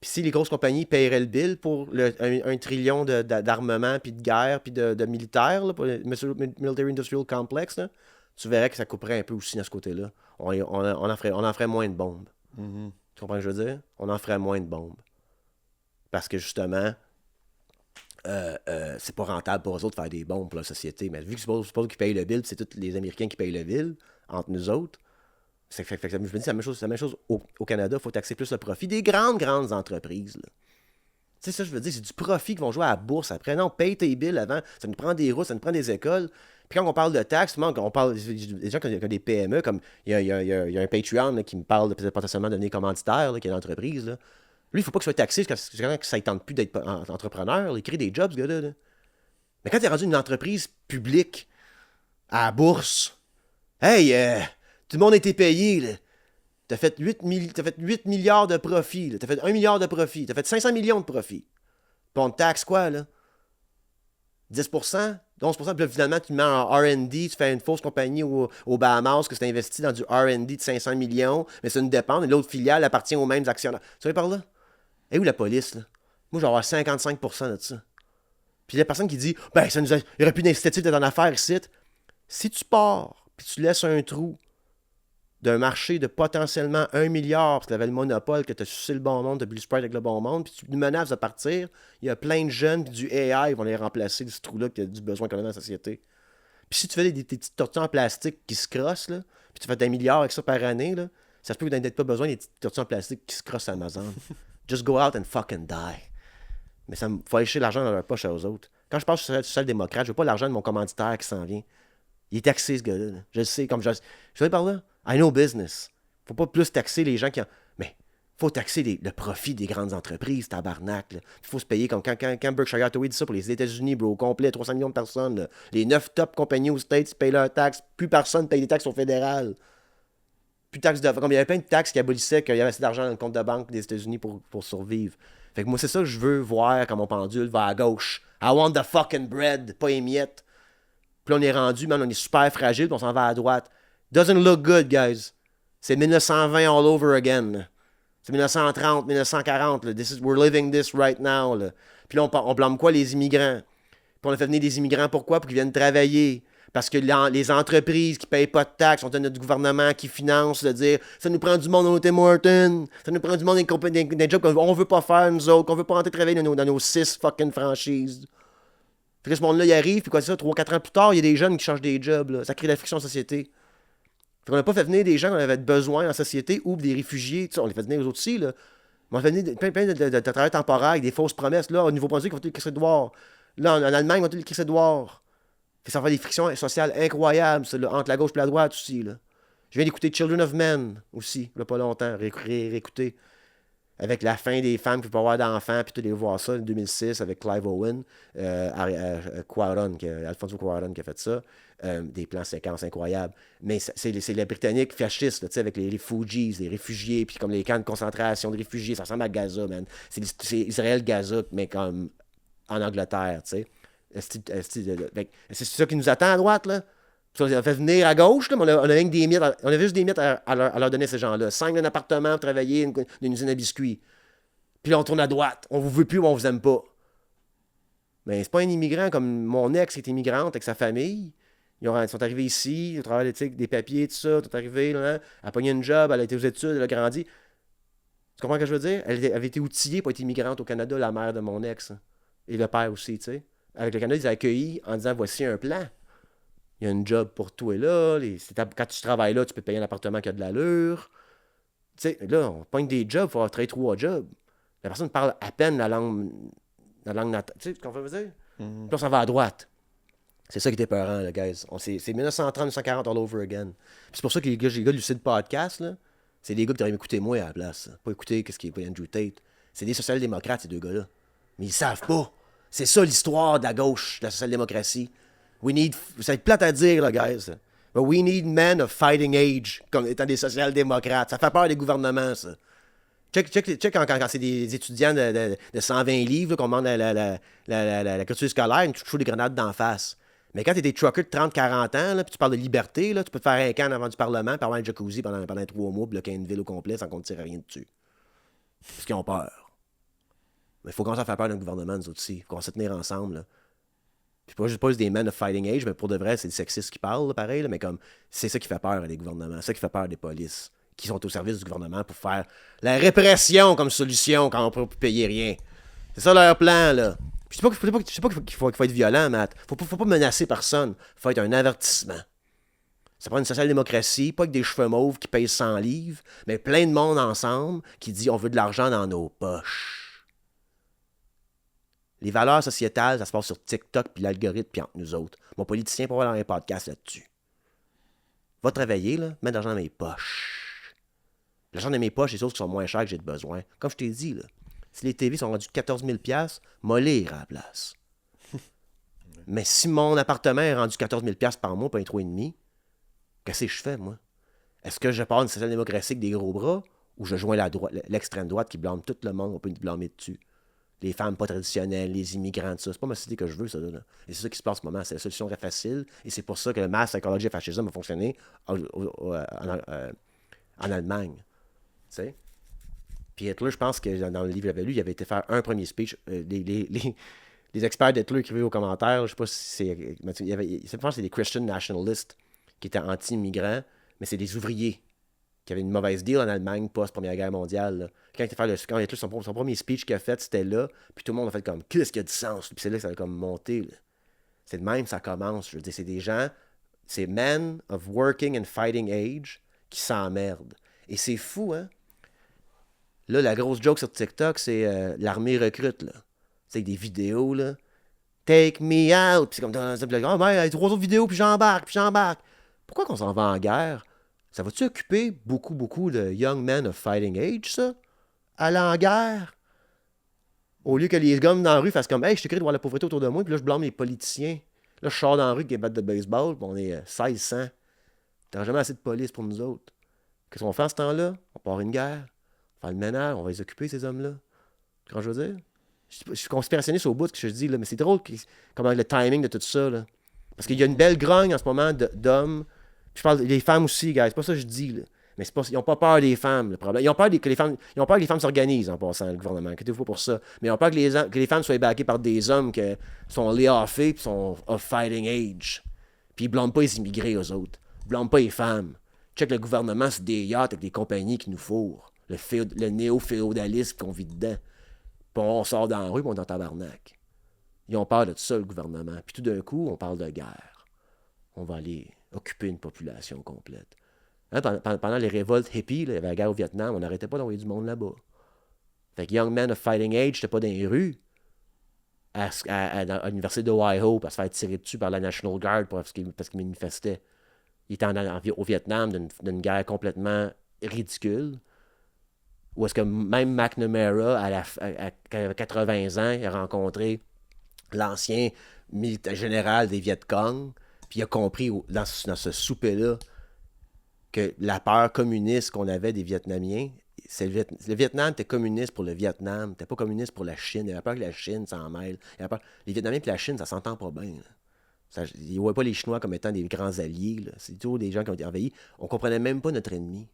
Puis si les grosses compagnies paieraient le bill pour un trillion d'armement, puis de guerre, puis de militaires, là, pour le Military Industrial Complex, là, tu verrais que ça couperait un peu aussi dans ce côté-là. On en ferait moins de bombes. Mm-hmm. Tu comprends ce que je veux dire? On en ferait moins de bombes. Parce que justement, c'est pas rentable pour eux autres de faire des bombes pour la société. Mais vu que c'est pas eux qui payent le bill, c'est tous les Américains qui payent le bill, entre nous autres, je me dis, c'est la même chose au Canada, il faut taxer plus le profit des grandes entreprises. Tu sais, ça, je veux dire, c'est du profit qui vont jouer à la bourse après. Non, paye tes bills avant, ça nous prend des routes, ça nous prend des écoles. Puis quand on parle de taxes, on parle des gens qui ont des PME, comme il y a un Patreon là, qui me parle de peut-être potentiellement de devenir commanditaire, là, qui est une entreprise. Là. Lui, il ne faut pas qu'il soit taxé parce que ça ne tente plus d'être entrepreneur. Là. Il crée des jobs, ce gars-là. Là. Mais quand tu es rendu une entreprise publique à la bourse, hey, tout le monde a été payé. Là. T'as fait 8 milliards de profit. Là. T'as fait 1 milliard de profit. T'as fait 500 millions de profit. Puis on te taxe quoi, là? 10%? 11%, puis là, finalement, tu mets en R&D, tu fais une fausse compagnie au Bahamas que c'est investi dans du R&D de 500 millions, mais c'est une dépense, et l'autre filiale appartient aux mêmes actionnaires. Tu vois par là? Et où la police, là? Moi, je vais avoir 55% de ça. Puis la personne qui dit, ben, il n'y aurait plus d'incitatif d'être en affaires ici. Si tu pars, puis tu laisses un trou d'un marché de potentiellement 1 milliard, parce que tu avais le monopole, que tu as sucé le bon monde, tu as bu le Sprite avec le bon monde, puis tu nous menaces de partir, il y a plein de jeunes, puis du AI, ils vont les remplacer de ce trou-là qui a du besoin qu'on a dans la société. Puis si tu fais des petites tortues en plastique qui se crossent, là, puis tu fais des milliards avec ça par année, là, ça se peut que tu n'aies pas besoin des petites tortues en plastique qui se crossent à Amazon. Just go out and fucking die. Mais ça faut aller chercher l'argent dans leur poche aux autres. Quand je parle social-démocrate, je veux pas l'argent de mon commanditaire qui s'en vient. Il est taxé, ce gars-là. Là. Je le sais, comme je vais par là. I know business. Faut pas plus taxer les gens qui ont... Mais faut taxer le profit des grandes entreprises, tabarnak. Il faut se payer comme quand Berkshire Hathaway dit ça pour les États-Unis, bro, au complet, 300 millions de personnes. Là. Les 9 top compagnies aux States payent leurs taxes. Plus personne paye des taxes au fédéral. Plus de taxes de... Comme il y avait plein de taxes qui abolissaient qu'il y avait assez d'argent dans le compte de banque des États-Unis pour survivre. Fait que moi, c'est ça que je veux voir quand mon pendule va à gauche. I want the fucking bread, pas les miettes. Puis là, on est rendu, man, on est super fragile, puis on s'en va à droite. Doesn't look good, guys. C'est 1920 all over again. Là. C'est 1930, 1940. Là. We're living this right now. Là. Puis là, on blâme quoi? Les immigrants. Puis on a fait venir des immigrants, pourquoi? Pour qu'ils viennent travailler. Parce que les entreprises qui ne payent pas de taxes, on a notre gouvernement qui finance, de dire ça nous prend du monde au Tim Hortons, ça nous prend du monde des jobs qu'on ne veut pas faire, nous autres, qu'on veut pas rentrer travailler dans nos 6 fucking franchises. Fait que ce monde-là, il arrive, puis quoi, c'est ça, 3-4 ans plus tard, il y a des jeunes qui changent des jobs. Là. Ça crée de la friction en société. Fait qu'on n'a pas fait venir des gens qu'on avait besoin en société ou des réfugiés. On les fait venir aux autres aussi. Là. On a fait venir plein de travailleurs temporaires avec des fausses promesses. Là, au niveau politique, ils vont tous les crisser de dehors. Là, en Allemagne, ils vont tous les crisser de dehors. Ça va faire des frictions sociales incroyables, ça, là, entre la gauche et la droite aussi. Là. Je viens d'écouter Children of Men aussi, il n'y a pas longtemps, réécouter. Avec la fin des femmes qui ne peuvent pas avoir d'enfants, puis tous les voir ça en 2006 avec Clive Owen, Alfonso Cuarón qui a fait ça. Des plans séquences incroyables. Mais c'est les Britanniques fascistes, là, avec les Fujis, les réfugiés, puis comme les camps de concentration de réfugiés, ça ressemble à Gaza, man. C'est Israël-Gaza, mais comme en Angleterre, tu sais. C'est ça qui nous attend à droite, là. On a fait venir à gauche, là, mais on a des miettes, on avait juste des miettes à leur donner, ces gens-là. 5 d'un appartement pour travailler, une usine à biscuits. Puis là, on tourne à droite. On vous veut plus ou on vous aime pas. Mais c'est pas un immigrant comme mon ex qui est immigrante avec sa famille. Ils sont arrivés ici, ils ont travaillé des papiers, tout ça, ils sont arrivés, là, elle a pogné une job, elle a été aux études, elle a grandi. Tu comprends ce que je veux dire? Elle avait été outillée pour être immigrante au Canada, la mère de mon ex. Et le père aussi, tu sais. Avec le Canada, ils ont accueilli en disant, voici un plan. Il y a une job pour toi là. Quand tu travailles là, tu peux payer un appartement qui a de l'allure. Tu sais, là, on pogne des jobs, il faut avoir 3 jobs. La personne parle à peine la langue natale. Tu sais ce qu'on veut dire? Puis on s'en va à droite. C'est ça qui était peurant, là, guys. C'est 1930-1940 all over again. Puis c'est pour ça que les gars du Lucid Podcast, là, c'est des gars qui devraient m'écouter moi à la place. Pas écouter ce qui est Andrew Tate. C'est des social-démocrates, ces deux gars-là. Mais ils savent pas. C'est ça l'histoire de la gauche, de la social-démocratie. Ça va être plate à dire, là, guys. But we need men of fighting age, comme étant des social-démocrates. Ça fait peur des gouvernements, ça. Check quand c'est des étudiants de 120 livres là, qu'on demande la culture scolaire, ils nous foutent des grenades d'en face. Mais quand t'es des truckers de 30-40 ans, là, puis tu parles de liberté, là, tu peux te faire un camp devant du Parlement, puis avoir un jacuzzi pendant 3 mois, bloquer une ville au complet sans qu'on te tire rien dessus. Parce qu'ils ont peur. Mais il faut commencer à faire peur d'un gouvernement, nous autres aussi. Il faut qu'on se tenir ensemble. Là. Puis pas juste des men of fighting age, mais pour de vrai, c'est des sexistes qui parlent, là, pareil, là, mais comme c'est ça qui fait peur à des gouvernements, c'est ça qui fait peur des polices, qui sont au service du gouvernement pour faire la répression comme solution quand on peut plus payer rien. C'est ça leur plan, là. Puis je sais pas qu'il faut être violent, Matt. Faut pas menacer personne. Faut être un avertissement. Ça prend une social-démocratie, pas avec des cheveux mauves qui payent 100 livres, mais plein de monde ensemble qui dit on veut de l'argent dans nos poches. Les valeurs sociétales, ça se passe sur TikTok puis l'algorithme puis entre nous autres. Mon politicien pourra avoir un podcast là-dessus. Va travailler, là, mettre de l'argent dans mes poches. L'argent dans mes poches, c'est des choses qui sont moins chères que j'ai de besoin. Comme je t'ai dit, là. Si les TV sont rendus 14 000 $, mollir à la place. Mais si mon appartement est rendu 14 000 $ par mois, pas un 3,5, qu'est-ce que je fais, moi? Est-ce que je pars une social-démocratie avec des gros bras ou je joins l'extrême droite qui blâme tout le monde, on peut nous blâmer dessus? Les femmes pas traditionnelles, les immigrants, tout ça. C'est pas ma société que je veux, ça. Là. Et c'est ça qui se passe en ce moment. C'est la solution très facile. Et c'est pour ça que le mass psychology et fascisme a fonctionné en Allemagne. Tu sais? Puis Hitler, je pense que dans le livre que j'avais lu, il avait été faire un premier speech. Les experts d'Hitler écrivaient aux commentaires, je sais pas si c'est. Je pense que c'est des Christian nationalists qui étaient anti-immigrants, mais c'est des ouvriers qui avaient une mauvaise deal en Allemagne post-Première Guerre mondiale. Là. Quand Hitler, son premier speech qu'il a fait, c'était là, puis tout le monde a fait comme qu'est-ce qui a du sens? Puis c'est là que ça a comme monté. Là. C'est de même, ça commence. Je veux dire, c'est des gens, c'est men of working and fighting age qui s'emmerdent. Et c'est fou, hein? Là, la grosse joke sur TikTok, c'est l'armée recrute, là. C'est des vidéos, là. Take me out. Puis c'est comme, oh, ben, 3 autres vidéos, puis j'embarque. Pourquoi qu'on s'en va en guerre? Ça va-tu occuper beaucoup de young men of fighting age, ça? Aller en guerre? Au lieu que les gommes dans la rue fassent comme, hey, je suis curieux de voir la pauvreté autour de moi, puis là, je blâme les politiciens. Là, je sors dans la rue avec des battes de baseball, puis on est 1600. T'auras jamais assez de police pour nous autres. Qu'est-ce qu'on fait à ce temps-là? On part une guerre. On fait le ménage, on va les occuper, ces hommes-là. Tu comprends ce que je veux dire? Je suis conspirationniste au bout de ce que je dis, là, mais c'est drôle comment le timing de tout ça. Là. Parce qu'il y a une belle grogne en ce moment d'hommes. Puis je parle des femmes aussi, gars. C'est pas ça que je dis. Là. Mais ils n'ont pas peur des femmes, le problème. Ils ont peur que les femmes s'organisent en passant, le gouvernement. Inquiétez-vous pour ça. Mais ils ont peur que les femmes soient backées par des hommes qui sont layoffés et sont of fighting age. Puis ils blâment pas les immigrés, eux autres. Ils blâment pas les femmes. Check le gouvernement, c'est des yachts avec des compagnies qui nous fourrent. Le néo-féodalisme qu'on vit dedans. Puis on sort dans la rue, puis on est en tabarnak. Ils ont peur de tout ça, le gouvernement. Puis tout d'un coup, on parle de guerre. On va aller occuper une population complète. Hein, pendant les révoltes hippies, là, il y avait la guerre au Vietnam, on n'arrêtait pas d'envoyer du monde là-bas. Fait que Young Men of Fighting Age, j'étais pas dans les rues à l'université d'Ohio pour se faire tirer dessus par la National Guard parce qu'il manifestait. Il était au Vietnam d'une guerre complètement ridicule. Où est-ce que même McNamara, à 80 ans, il a rencontré l'ancien général des Viet Cong, puis il a compris dans ce souper-là que la peur communiste qu'on avait des Vietnamiens, le Vietnam était communiste pour le Vietnam, n'était pas communiste pour la Chine. Il avait peur que la Chine s'en mêle. Les Vietnamiens et la Chine, ça s'entend pas bien. Ils ne voient pas les Chinois comme étant des grands alliés. Là. C'est toujours des gens qui ont été envahis. On comprenait même pas notre ennemi.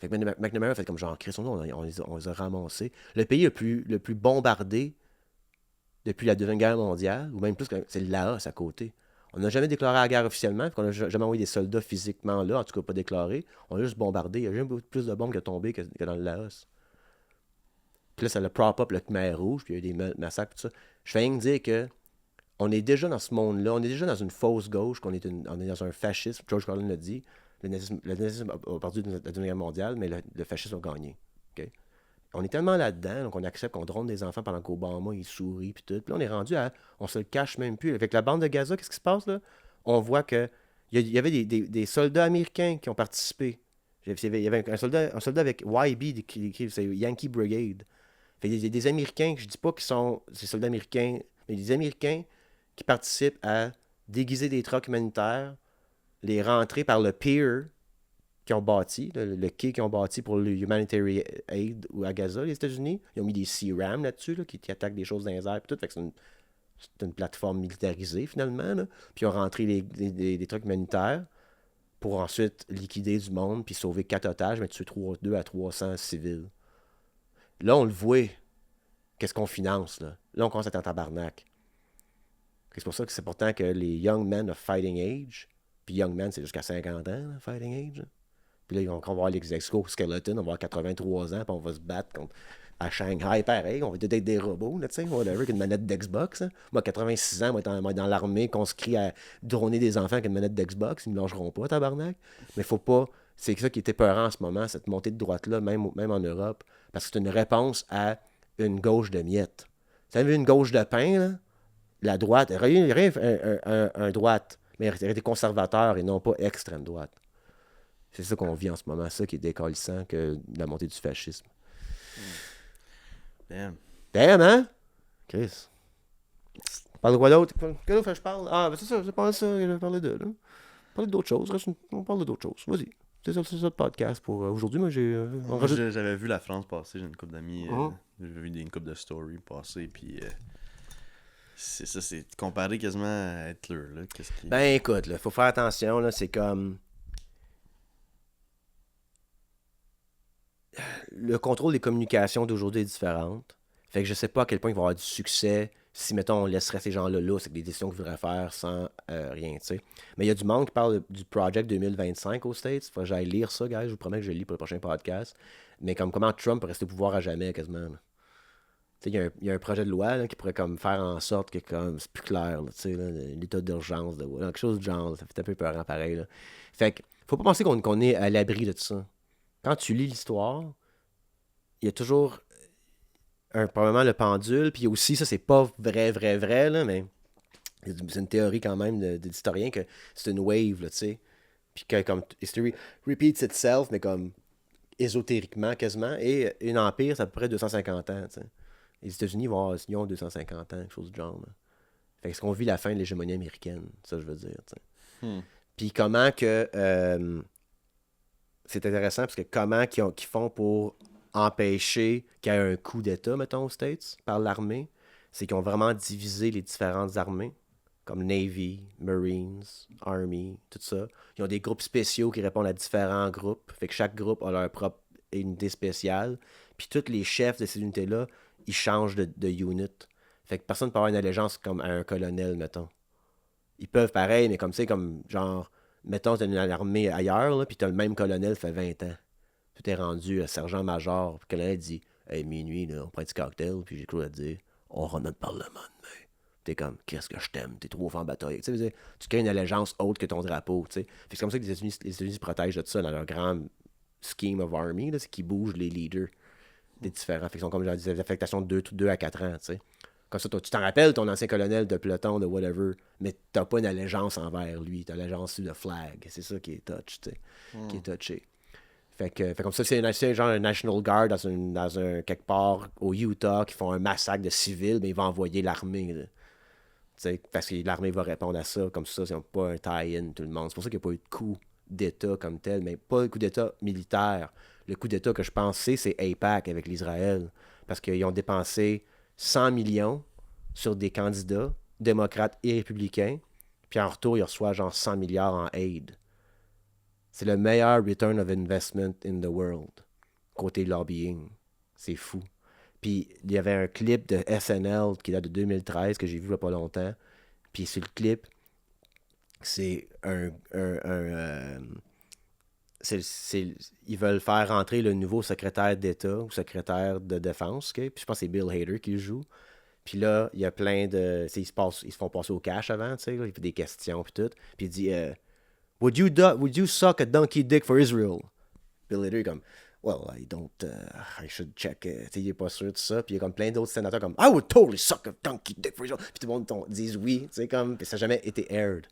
Fait que McNamara a fait comme genre, Chris, on les a ramassés. Le pays le plus bombardé depuis la Deuxième Guerre mondiale, ou même plus, c'est le Laos à côté. On n'a jamais déclaré la guerre officiellement, puis on n'a jamais envoyé des soldats physiquement là, en tout cas pas déclarés. On a juste bombardé. Il y a jamais plus de bombes qui ont tombé que dans le Laos. Puis là, ça l'a prop up le Khmer Rouge, puis il y a eu des massacres, tout ça. Je fais rien que dire que on est déjà dans ce monde-là, on est déjà dans une fausse gauche, on est dans un fascisme. George Carlin l'a dit. Le nazisme a perdu la Deuxième Guerre mondiale, mais le fascisme a gagné. Okay? On est tellement là-dedans, donc on accepte qu'on drone des enfants pendant qu'Obama, il sourit, puis tout. Puis là, on est rendu à... On se le cache même plus. Avec la bande de Gaza, qu'est-ce qui se passe, là? On voit que il y avait des soldats américains qui ont participé. Il y avait un soldat avec YB, c'est Yankee Brigade. Il y a des Américains, je dis pas qu'ils sont des soldats américains, mais des Américains qui participent à déguiser des trucks humanitaires, les rentrer par le pier qu'ils ont bâti, le quai qu'ils ont bâti pour le Humanitarian Aid à Gaza, les États-Unis. Ils ont mis des Sea-Ram là-dessus, là, qui attaquent des choses dans les airs et tout. Fait que c'est une plateforme militarisée, finalement. Là. Puis ils ont rentré des trucs humanitaires pour ensuite liquider du monde puis sauver 4 otages, mais tuer 2 à 300 civils. Là, on le voit. Qu'est-ce qu'on finance, là? Là, on commence à être en tabarnak. C'est pour ça que c'est important que les Young Men of Fighting Age, puis Young Men, c'est jusqu'à 50 ans, là, Fighting Age. Là. Puis là, on va voir les exoskeletons, on va avoir 83 ans, puis on va se battre à Shanghai, pareil. On va peut-être être des robots, là, tu sais, whatever, avec une manette d'Xbox. Hein. Moi, 86 ans, moi, être dans l'armée, conscrit à droner des enfants avec une manette d'Xbox, ils ne me lâcheront pas, tabarnak. Mais faut pas... C'est ça qui était peurant en ce moment, cette montée de droite-là, même en Europe, parce que c'est une réponse à une gauche de miettes. Vous avez vu une gauche de pain, là? La droite, rien un droite, mais il y aurait des conservateurs et non pas extrême droite. C'est ça qu'on vit en ce moment, ça qui est décalissant que la montée du fascisme. Damn. Damn, hein? Chris. Parle de quoi d'autre? Quelle autre je parle? Ah, ben c'est ça, c'est pas ça que je vais parler de, là. Parler d'autres choses, on parle d'autres choses. Vas-y. C'est ça le podcast pour aujourd'hui. Moi, j'avais vu la France passer, j'ai une couple d'amis, j'ai vu une couple de stories passer, puis c'est ça, c'est comparé quasiment à Hitler, là. Ben écoute, là, faut faire attention, là, c'est comme... Le contrôle des communications d'aujourd'hui est différent. Fait que je sais pas à quel point il va y avoir du succès si, mettons, on laisserait ces gens-là là, c'est des décisions qu'ils voudraient faire sans rien, tu sais. Mais il y a du monde qui parle du Project 2025 aux States. Faut que j'aille lire ça, guys. Je vous promets que je le lis pour le prochain podcast. Mais comme comment Trump peut rester au pouvoir à jamais, quasiment. Tu sais, il y a un projet de loi là, qui pourrait comme faire en sorte que comme c'est plus clair, tu sais, l'état d'urgence, quelque chose de genre, ça fait un peu peurant pareil. Là. Fait que faut pas penser qu'on est à l'abri de tout ça. Quand tu lis l'histoire, il y a toujours probablement le pendule, puis aussi, ça c'est pas vrai, là, mais c'est une théorie quand même d'historien que c'est une wave, là, tu sais. Puis que comme history repeats itself, mais comme ésotériquement quasiment, et une empire, c'est à peu près 250 ans, tu sais. Les États-Unis ils ont 250 ans, quelque chose du genre. Là. Fait que est-ce qu'on vit la fin de l'hégémonie américaine, ça je veux dire, tu sais. Puis comment que... c'est intéressant, parce que comment qu'ils font pour empêcher qu'il y ait un coup d'État, mettons, aux States, par l'armée, c'est qu'ils ont vraiment divisé les différentes armées, comme Navy, Marines, Army, tout ça. Ils ont des groupes spéciaux qui répondent à différents groupes, fait que chaque groupe a leur propre unité spéciale, puis tous les chefs de ces unités-là, ils changent de unit. Fait que personne ne peut avoir une allégeance comme à un colonel, mettons. Ils peuvent pareil, mais comme, tu sais, comme, genre, mettons, t'as une armée ailleurs, là, puis t'as le même colonel, fait 20 ans. Puis t'es rendu sergent-major. Puis le colonel dit hey, minuit, là, on prend un petit cocktail. Puis j'ai cru à dire on rentre notre parlement demain. T'es comme qu'est-ce que je t'aime, t'es trop en bataille. Tu sais, tu crées une allégeance autre que ton drapeau. Tu sais. Fait que c'est comme ça que les États-Unis se protègent de ça dans leur grand scheme of army, là, c'est qu'ils bougent les leaders des différents. Fait qu'ils sont comme genre, des affectations de 2 à 4 ans. Tu sais. Comme ça, toi, tu t'en rappelles ton ancien colonel de peloton, de whatever, mais t'as pas une allégeance envers lui. T'as l'allégeance sur le flag. C'est ça qui est touch, tu sais, qui est touché. Fait comme ça, c'est genre un National Guard dans un quelque part au Utah qui font un massacre de civils, mais ils vont envoyer l'armée. Parce que l'armée va répondre à ça. Comme ça, c'est pas un tie-in, tout le monde. C'est pour ça qu'il n'y a pas eu de coup d'État comme tel, mais pas de coup d'État militaire. Le coup d'État que je pensais, c'est AIPAC avec l'Israël. Parce qu'ils ont dépensé 100 millions sur des candidats, démocrates et républicains, puis en retour, ils reçoivent genre 100 milliards en aide. C'est le meilleur return of investment in the world. Côté lobbying. C'est fou. Puis, il y avait un clip de SNL qui date de 2013 que j'ai vu il n'y a pas longtemps. Puis, sur le clip, c'est ils veulent faire rentrer le nouveau secrétaire d'État ou secrétaire de défense. Okay? Puis, je pense que c'est Bill Hader qui le joue. Puis là, il y a plein de... Ils se font passer au cash avant, tu sais. Il fait des questions, puis tout. Puis, il dit... Would you suck a donkey dick for Israel? Bill Hader comme, well, I don't, I should check. Il est pas sûr de ça. Puis il y a comme plein d'autres sénateurs comme, I would totally suck a donkey dick for Israel. Puis tout le monde dit oui, tu sais, comme, puis ça n'a jamais été aired.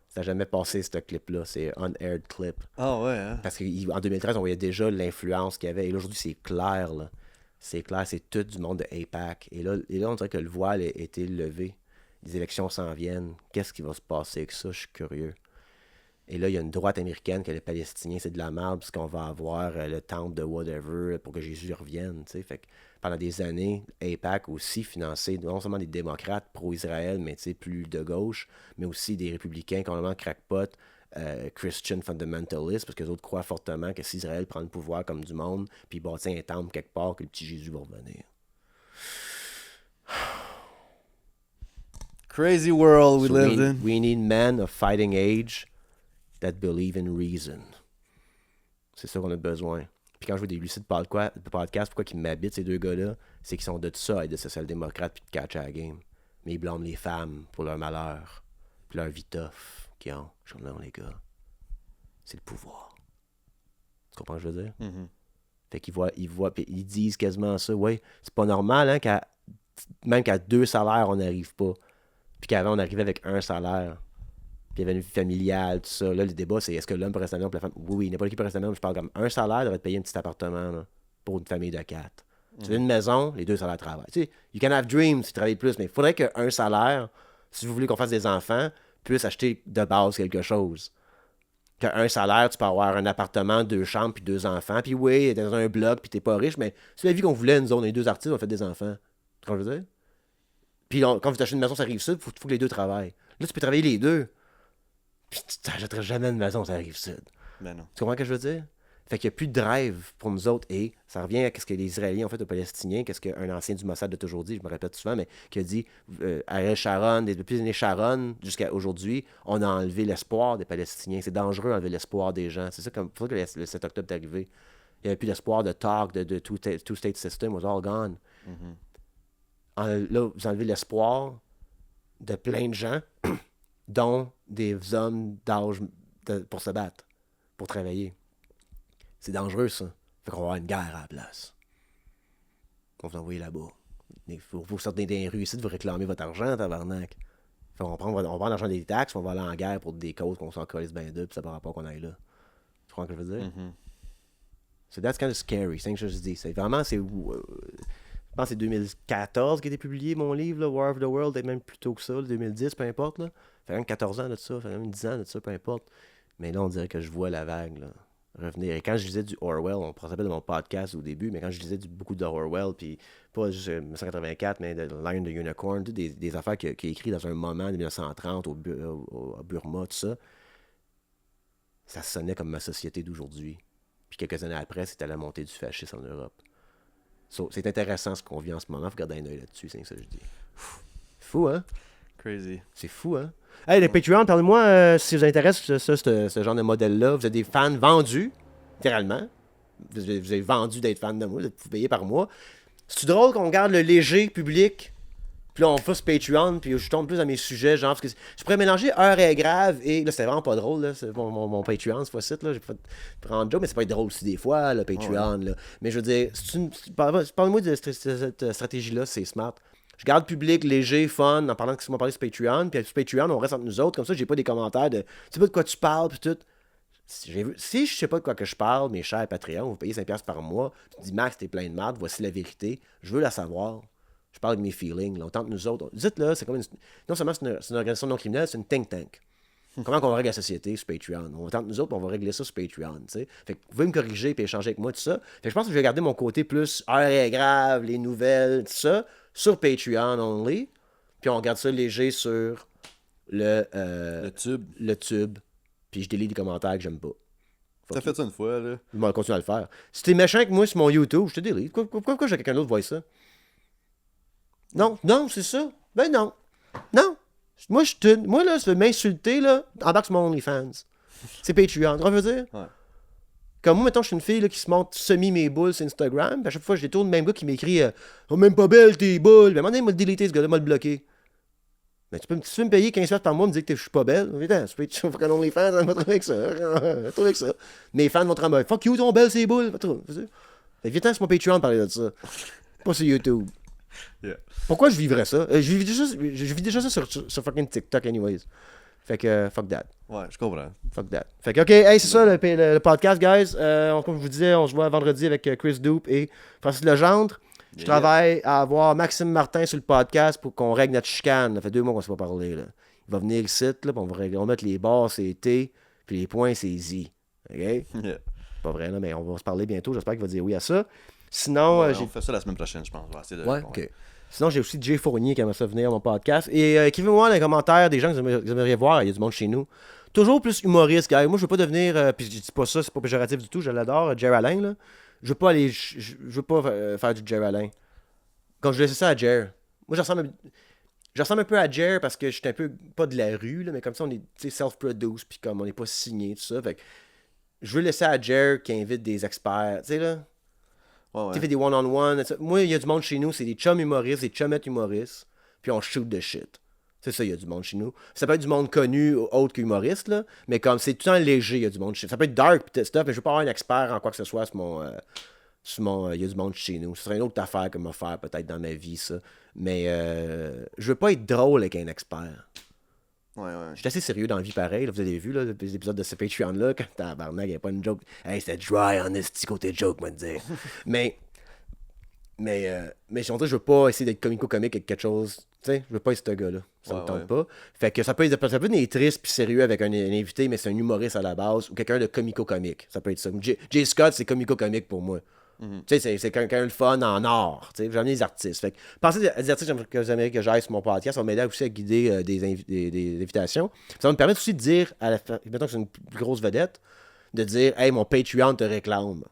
Ça n'a jamais passé, ce clip-là. C'est un unaired clip. Ah ouais, hein? Parce qu'en 2013, on voyait déjà l'influence qu'il y avait. Et là, aujourd'hui, c'est clair, là. C'est clair, c'est tout du monde de AIPAC. Et là, on dirait que le voile a été levé. Les élections s'en viennent. Qu'est-ce qui va se passer avec ça? Je suis curieux. Et là, il y a une droite américaine que les Palestiniens, c'est de la merde, parce qu'on va avoir le temple de whatever pour que Jésus revienne. T'sais. Fait que pendant des années, AIPAC aussi financé non seulement des démocrates pro-Israël, mais plus de gauche, mais aussi des républicains complètement crackpot, Christian fundamentalists, parce que les autres croient fortement que si Israël prend le pouvoir comme du monde, puis bâtit un temple quelque part, que le petit Jésus va revenir. Crazy world we So lived in. we need men of fighting age that believe in reason. C'est ça qu'on a besoin. Puis quand je vois des lucides podcasts, pourquoi ils m'habitent, ces deux gars-là, c'est qu'ils sont de tout ça, être de social-démocrates puis de catch à la game. Mais ils blâment les femmes pour leur malheur, puis leur vie tough qu'ils ont. Je dis non, les gars, c'est le pouvoir. Tu comprends ce que je veux dire? Mm-hmm. Fait qu'ils voient, puis ils disent quasiment ça. Ouais, c'est pas normal, hein, même qu'à 2 salaires, on n'arrive pas. Puis qu'avant, on arrivait avec 1 salaire. Puis il y avait une vie familiale, tout ça. Là, le débat, c'est est-ce que l'homme peut rester minimum pour la femme? Oui, n'importe qui peut rester minimum. Je parle comme 1 salaire devrait te payer un petit appartement là, pour une famille de 4. Tu veux une maison, les 2 salaires travaillent. Tu sais, you can have dreams si tu travailles plus, mais il faudrait qu'un salaire, si vous voulez qu'on fasse des enfants, puisse acheter de base quelque chose. Qu'un salaire, tu peux avoir un appartement, 2 chambres, puis 2 enfants. Puis oui, dans un bloc, puis t'es pas riche, mais c'est la vie qu'on voulait, nous autres, les 2 artistes, on a fait des enfants. Tu comprends ce que je veux dire? Puis quand vous achetez une maison, ça arrive ça, il faut que les 2 travaillent. Là, tu peux travailler les 2. Puis tu t'achèterais jamais une maison, ça arrive sud. Ben non. Tu comprends ce que je veux dire? Fait qu'il n'y a plus de drive pour nous autres. Et ça revient à ce que les Israéliens ont fait aux Palestiniens, qu'est-ce qu'un ancien du Mossad a toujours dit, je me répète souvent, mais qui a dit Ariel Sharon, depuis les années Sharon jusqu'à aujourd'hui, on a enlevé l'espoir des Palestiniens. C'est dangereux d'enlever l'espoir des gens. C'est ça comme pour ça que le 7 octobre est arrivé. Il n'y avait plus d'espoir de talk, de two-state system, was all gone. Là, vous enlevez l'espoir de plein de gens, dont des hommes d'âge pour se battre, pour travailler. C'est dangereux, ça. Fait qu'on va avoir une guerre à la place. On va vous envoyer là-bas. Vous sortez des rues ici, vous réclamez votre argent, tabarnak. Fait qu'on on va prendre l'argent des taxes, on va aller en guerre pour des causes qu'on s'en calisse bien d'eux, puis ça par rapport qu'on aille là. Tu comprends ce que je veux dire? So that's kind of scary, c'est ce que je dis. C'est vraiment, je pense que c'est 2014 qui a été publié, mon livre, là, War of the World, et même plus tôt que ça, 2010, peu importe. Là. Ça fait même 14 ans de ça, ça fait même 10 ans de ça, peu importe. Mais là, on dirait que je vois la vague là, revenir. Et quand je lisais du Orwell, on parlait de mon podcast au début, mais quand je lisais beaucoup d'Orwell, puis pas juste 1984, mais de Lion the Unicorn, des affaires qu'il a écrites dans un moment de 1930 au Burma, tout ça, ça sonnait comme ma société d'aujourd'hui. Puis quelques années après, c'était la montée du fascisme en Europe. So, c'est intéressant ce qu'on vit en ce moment. Faut garder un œil là-dessus, c'est ça que je dis. Fou, hein? Crazy. C'est fou, hein? Hey, les Patreon, parlez-moi si vous intéresse ce genre de modèle-là. Vous êtes des fans vendus, littéralement. Vous avez vendu d'être fan de moi, vous payez par mois. C'est drôle qu'on garde le léger public, puis là, on fait ce Patreon, puis je tombe plus dans mes sujets, genre, parce que je pourrais mélanger heure et grave, et là, c'était vraiment pas drôle, là, c'est mon Patreon, cette fois-ci, là, j'ai fait prendre joke, mais c'est pas drôle aussi des fois, le Patreon, là. Mais je veux dire, parle-moi de cette stratégie-là, c'est smart. Je garde public, léger, fun, en parlant de ce qu'on m'a parlé sur Patreon, puis sur Patreon, on reste entre nous autres, comme ça, j'ai pas des commentaires de, tu sais pas de quoi tu parles, puis tout. Si je sais pas de quoi que je parle, mes chers Patreon, vous payez 5$ par mois, tu dis, Max, t'es plein de merde, voici la vérité, je veux la savoir. Je parle de mes feelings. Là. On tente nous autres. Dites là, c'est comme non seulement c'est une organisation non criminelle, c'est une think tank. Comment on règle la société sur Patreon? On tente nous autres, on va régler ça sur Patreon. T'sais. Fait que vous pouvez me corriger et échanger avec moi, tout ça. Fait que je pense que je vais garder mon côté plus heure et grave, les nouvelles, tout ça, sur Patreon only. Puis on regarde ça léger sur le tube. Puis je délie des commentaires que j'aime pas. T'as fait ça une fois, là. Je vais continuer à le faire. Si t'es méchant avec moi sur mon YouTube, je te délite. Pourquoi j'ai quelqu'un d'autre voit ça? Non, c'est ça. Ben non. Non. Moi, là, si tu veux m'insulter, là, embarque sur mon OnlyFans. C'est Patreon. Tu vois ce que je veux dire? Ouais. Comme moi, mettons, je suis une fille là, qui se montre mes boules sur Instagram, puis à chaque fois, je détourne le même gars qui m'écrit oh, même pas belle tes boules. Mais à un moment donné, il m'a délité ce gars-là, il m'a le bloqué. Mais tu peux me payer 15$ par mois, me dire que je suis pas belle. Putain, tu peux OnlyFans, on va trouver avec ça. Trouver avec ça. Mes fans vont te rendre fuck you, ton belle, c'est boules. Fait viens sur mon Patreon de parler de ça. Pas sur YouTube. Yeah. Pourquoi je vivrais ça? Je vis déjà ça sur fucking TikTok anyways. Fait que fuck that. Ouais, je comprends. Fuck that. Fait que ok, hey, c'est ça le podcast, guys. Comme je vous disais, on se voit vendredi avec Chris Dupe et Francis Legendre. Je travaille à avoir Maxime Martin sur le podcast pour qu'on règle notre chicane. Ça fait 2 mois qu'on ne s'est pas parlé. Là. Il va venir ici, là, on va mettre les bars, c'est thé, Puis les points, c'est easy. OK? Yeah. Pas vrai, là, mais on va se parler bientôt. J'espère qu'il va dire oui à ça. Sinon, Ouais, j'ai... on fait ça la semaine prochaine, je pense. On va essayer de Ouais, répondre. OK. Sinon, j'ai aussi Jay Fournier qui aimerait ça venir à mon podcast. Et écrivez-moi dans les commentaires des gens que vous aimeriez voir. Il y a du monde chez nous. Toujours plus humoriste, gars. Moi, je veux pas devenir... puis je dis pas ça, c'est pas péjoratif du tout. Je l'adore, Jerry Alain, là. Je veux pas aller... Je veux pas faire du Jerry Alain. Quand je laisse ça à Jerry. Moi, je ressemble un peu à Jer parce que je suis un peu, pas de la rue, là, mais comme ça, on est self-produced, puis comme on n'est pas signé, tout ça. Fait que je veux laisser à Jer qui invite des experts, tu sais, là. Ouais, Tu fais des one-on-one. Moi, il y a du monde chez nous, c'est des chums humoristes, des chummettes humoristes, puis on shoot de shit. C'est ça, il y a du monde chez nous. Ça peut être du monde connu, autre qu'humoriste, là, mais comme c'est tout le temps léger, il y a du monde chez nous. Ça peut être dark, pis stuff, mais je veux pas avoir un expert en quoi que ce soit sur mon... il y a du monde chez nous. Ce serait une autre affaire que me faire peut-être dans ma vie, ça. Mais je veux pas être drôle avec un expert. ouais. Je suis assez sérieux dans la vie pareil. Là, vous avez vu là, les épisodes de ce Patreon-là, quand tabarnak, il n'y a pas une joke. Hey, c'était dry en esti côté joke, moi, de dire. mais si on dit, je veux pas essayer d'être comico-comique avec quelque chose. Tu sais, je veux pas être ce gars-là. Ça me tente pas. Fait que ça peut être triste puis sérieux avec un invité, mais c'est un humoriste à la base ou quelqu'un de comico-comique. Ça peut être ça. Jay Scott, c'est comico-comique pour moi. Tu sais, c'est quelqu'un le fun en art. Tu sais, j'aime les artistes. Fait que pensez à des artistes que vous aimeriez que j'aille sur mon podcast. Ça va m'aider aussi à guider des invitations. Ça va me permettre aussi de dire, mettons que c'est une plus grosse vedette, de dire, hey, mon Patreon te réclame.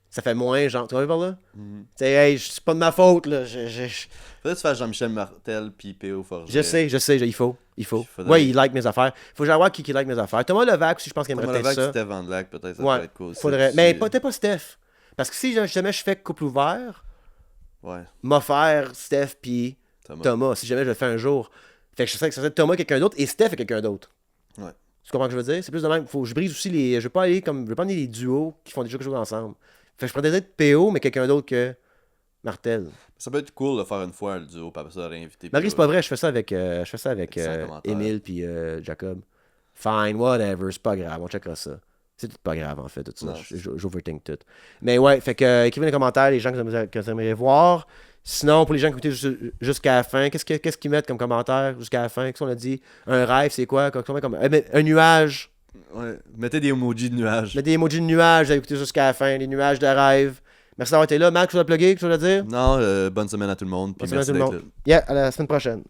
Ça fait moins, genre, tu vois par là? Tu sais, hey, c'est pas de ma faute, là. Peut-être que tu fasses Jean-Michel Martel puis P.O. Forget. Je sais, il faut. Faudrait... Ouais, il like mes affaires. Faut que j'aille voir qui like mes affaires. Thomas Levac aussi, je pense qu'il aimerait peut-être ça. Steph Van Lac, peut-être, ça ouais, pourrait être cool. faudrait... Mais peut-être pas Steph. Parce que si jamais je fais couple ouvert, m'a faire Steph puis Thomas. Si jamais je le fais un jour. Fait que je sais que ça serait Thomas quelqu'un d'autre et Steph est quelqu'un d'autre. Ouais. Tu comprends ce que je veux dire? C'est plus de même. Faut que je brise aussi les. Je veux pas aller comme. Je veux pas amener les duos qui font déjà quelque chose ensemble. Fait que je prendrais peut-être PO, mais quelqu'un d'autre que Martel. Ça peut être cool de faire une fois le duo, puis après ça, réinviter. Marie, c'est pas vrai, je fais ça avec Émile puis Jacob. Fine, whatever, c'est pas grave, on checkera ça. C'est tout pas grave, en fait, tout ça. J'overthink tout. Mais ouais, fait que écrivez dans les commentaires les gens que vous aimeriez voir. Sinon, pour les gens qui écoutent jusqu'à la fin, qu'est-ce qu'ils mettent comme commentaire jusqu'à la fin? Qu'est-ce qu'on a dit? Un rêve, c'est quoi? Un nuage. Ouais, mettez des emojis de nuages. Mettez des emojis de nuages, vous avez écouté jusqu'à la fin, les nuages de rêve. Merci d'avoir été là. Marc, tu veux plugger, quelque chose à dire? Non, bonne semaine à tout le monde. Puis merci d'être là. Yeah, à la semaine prochaine.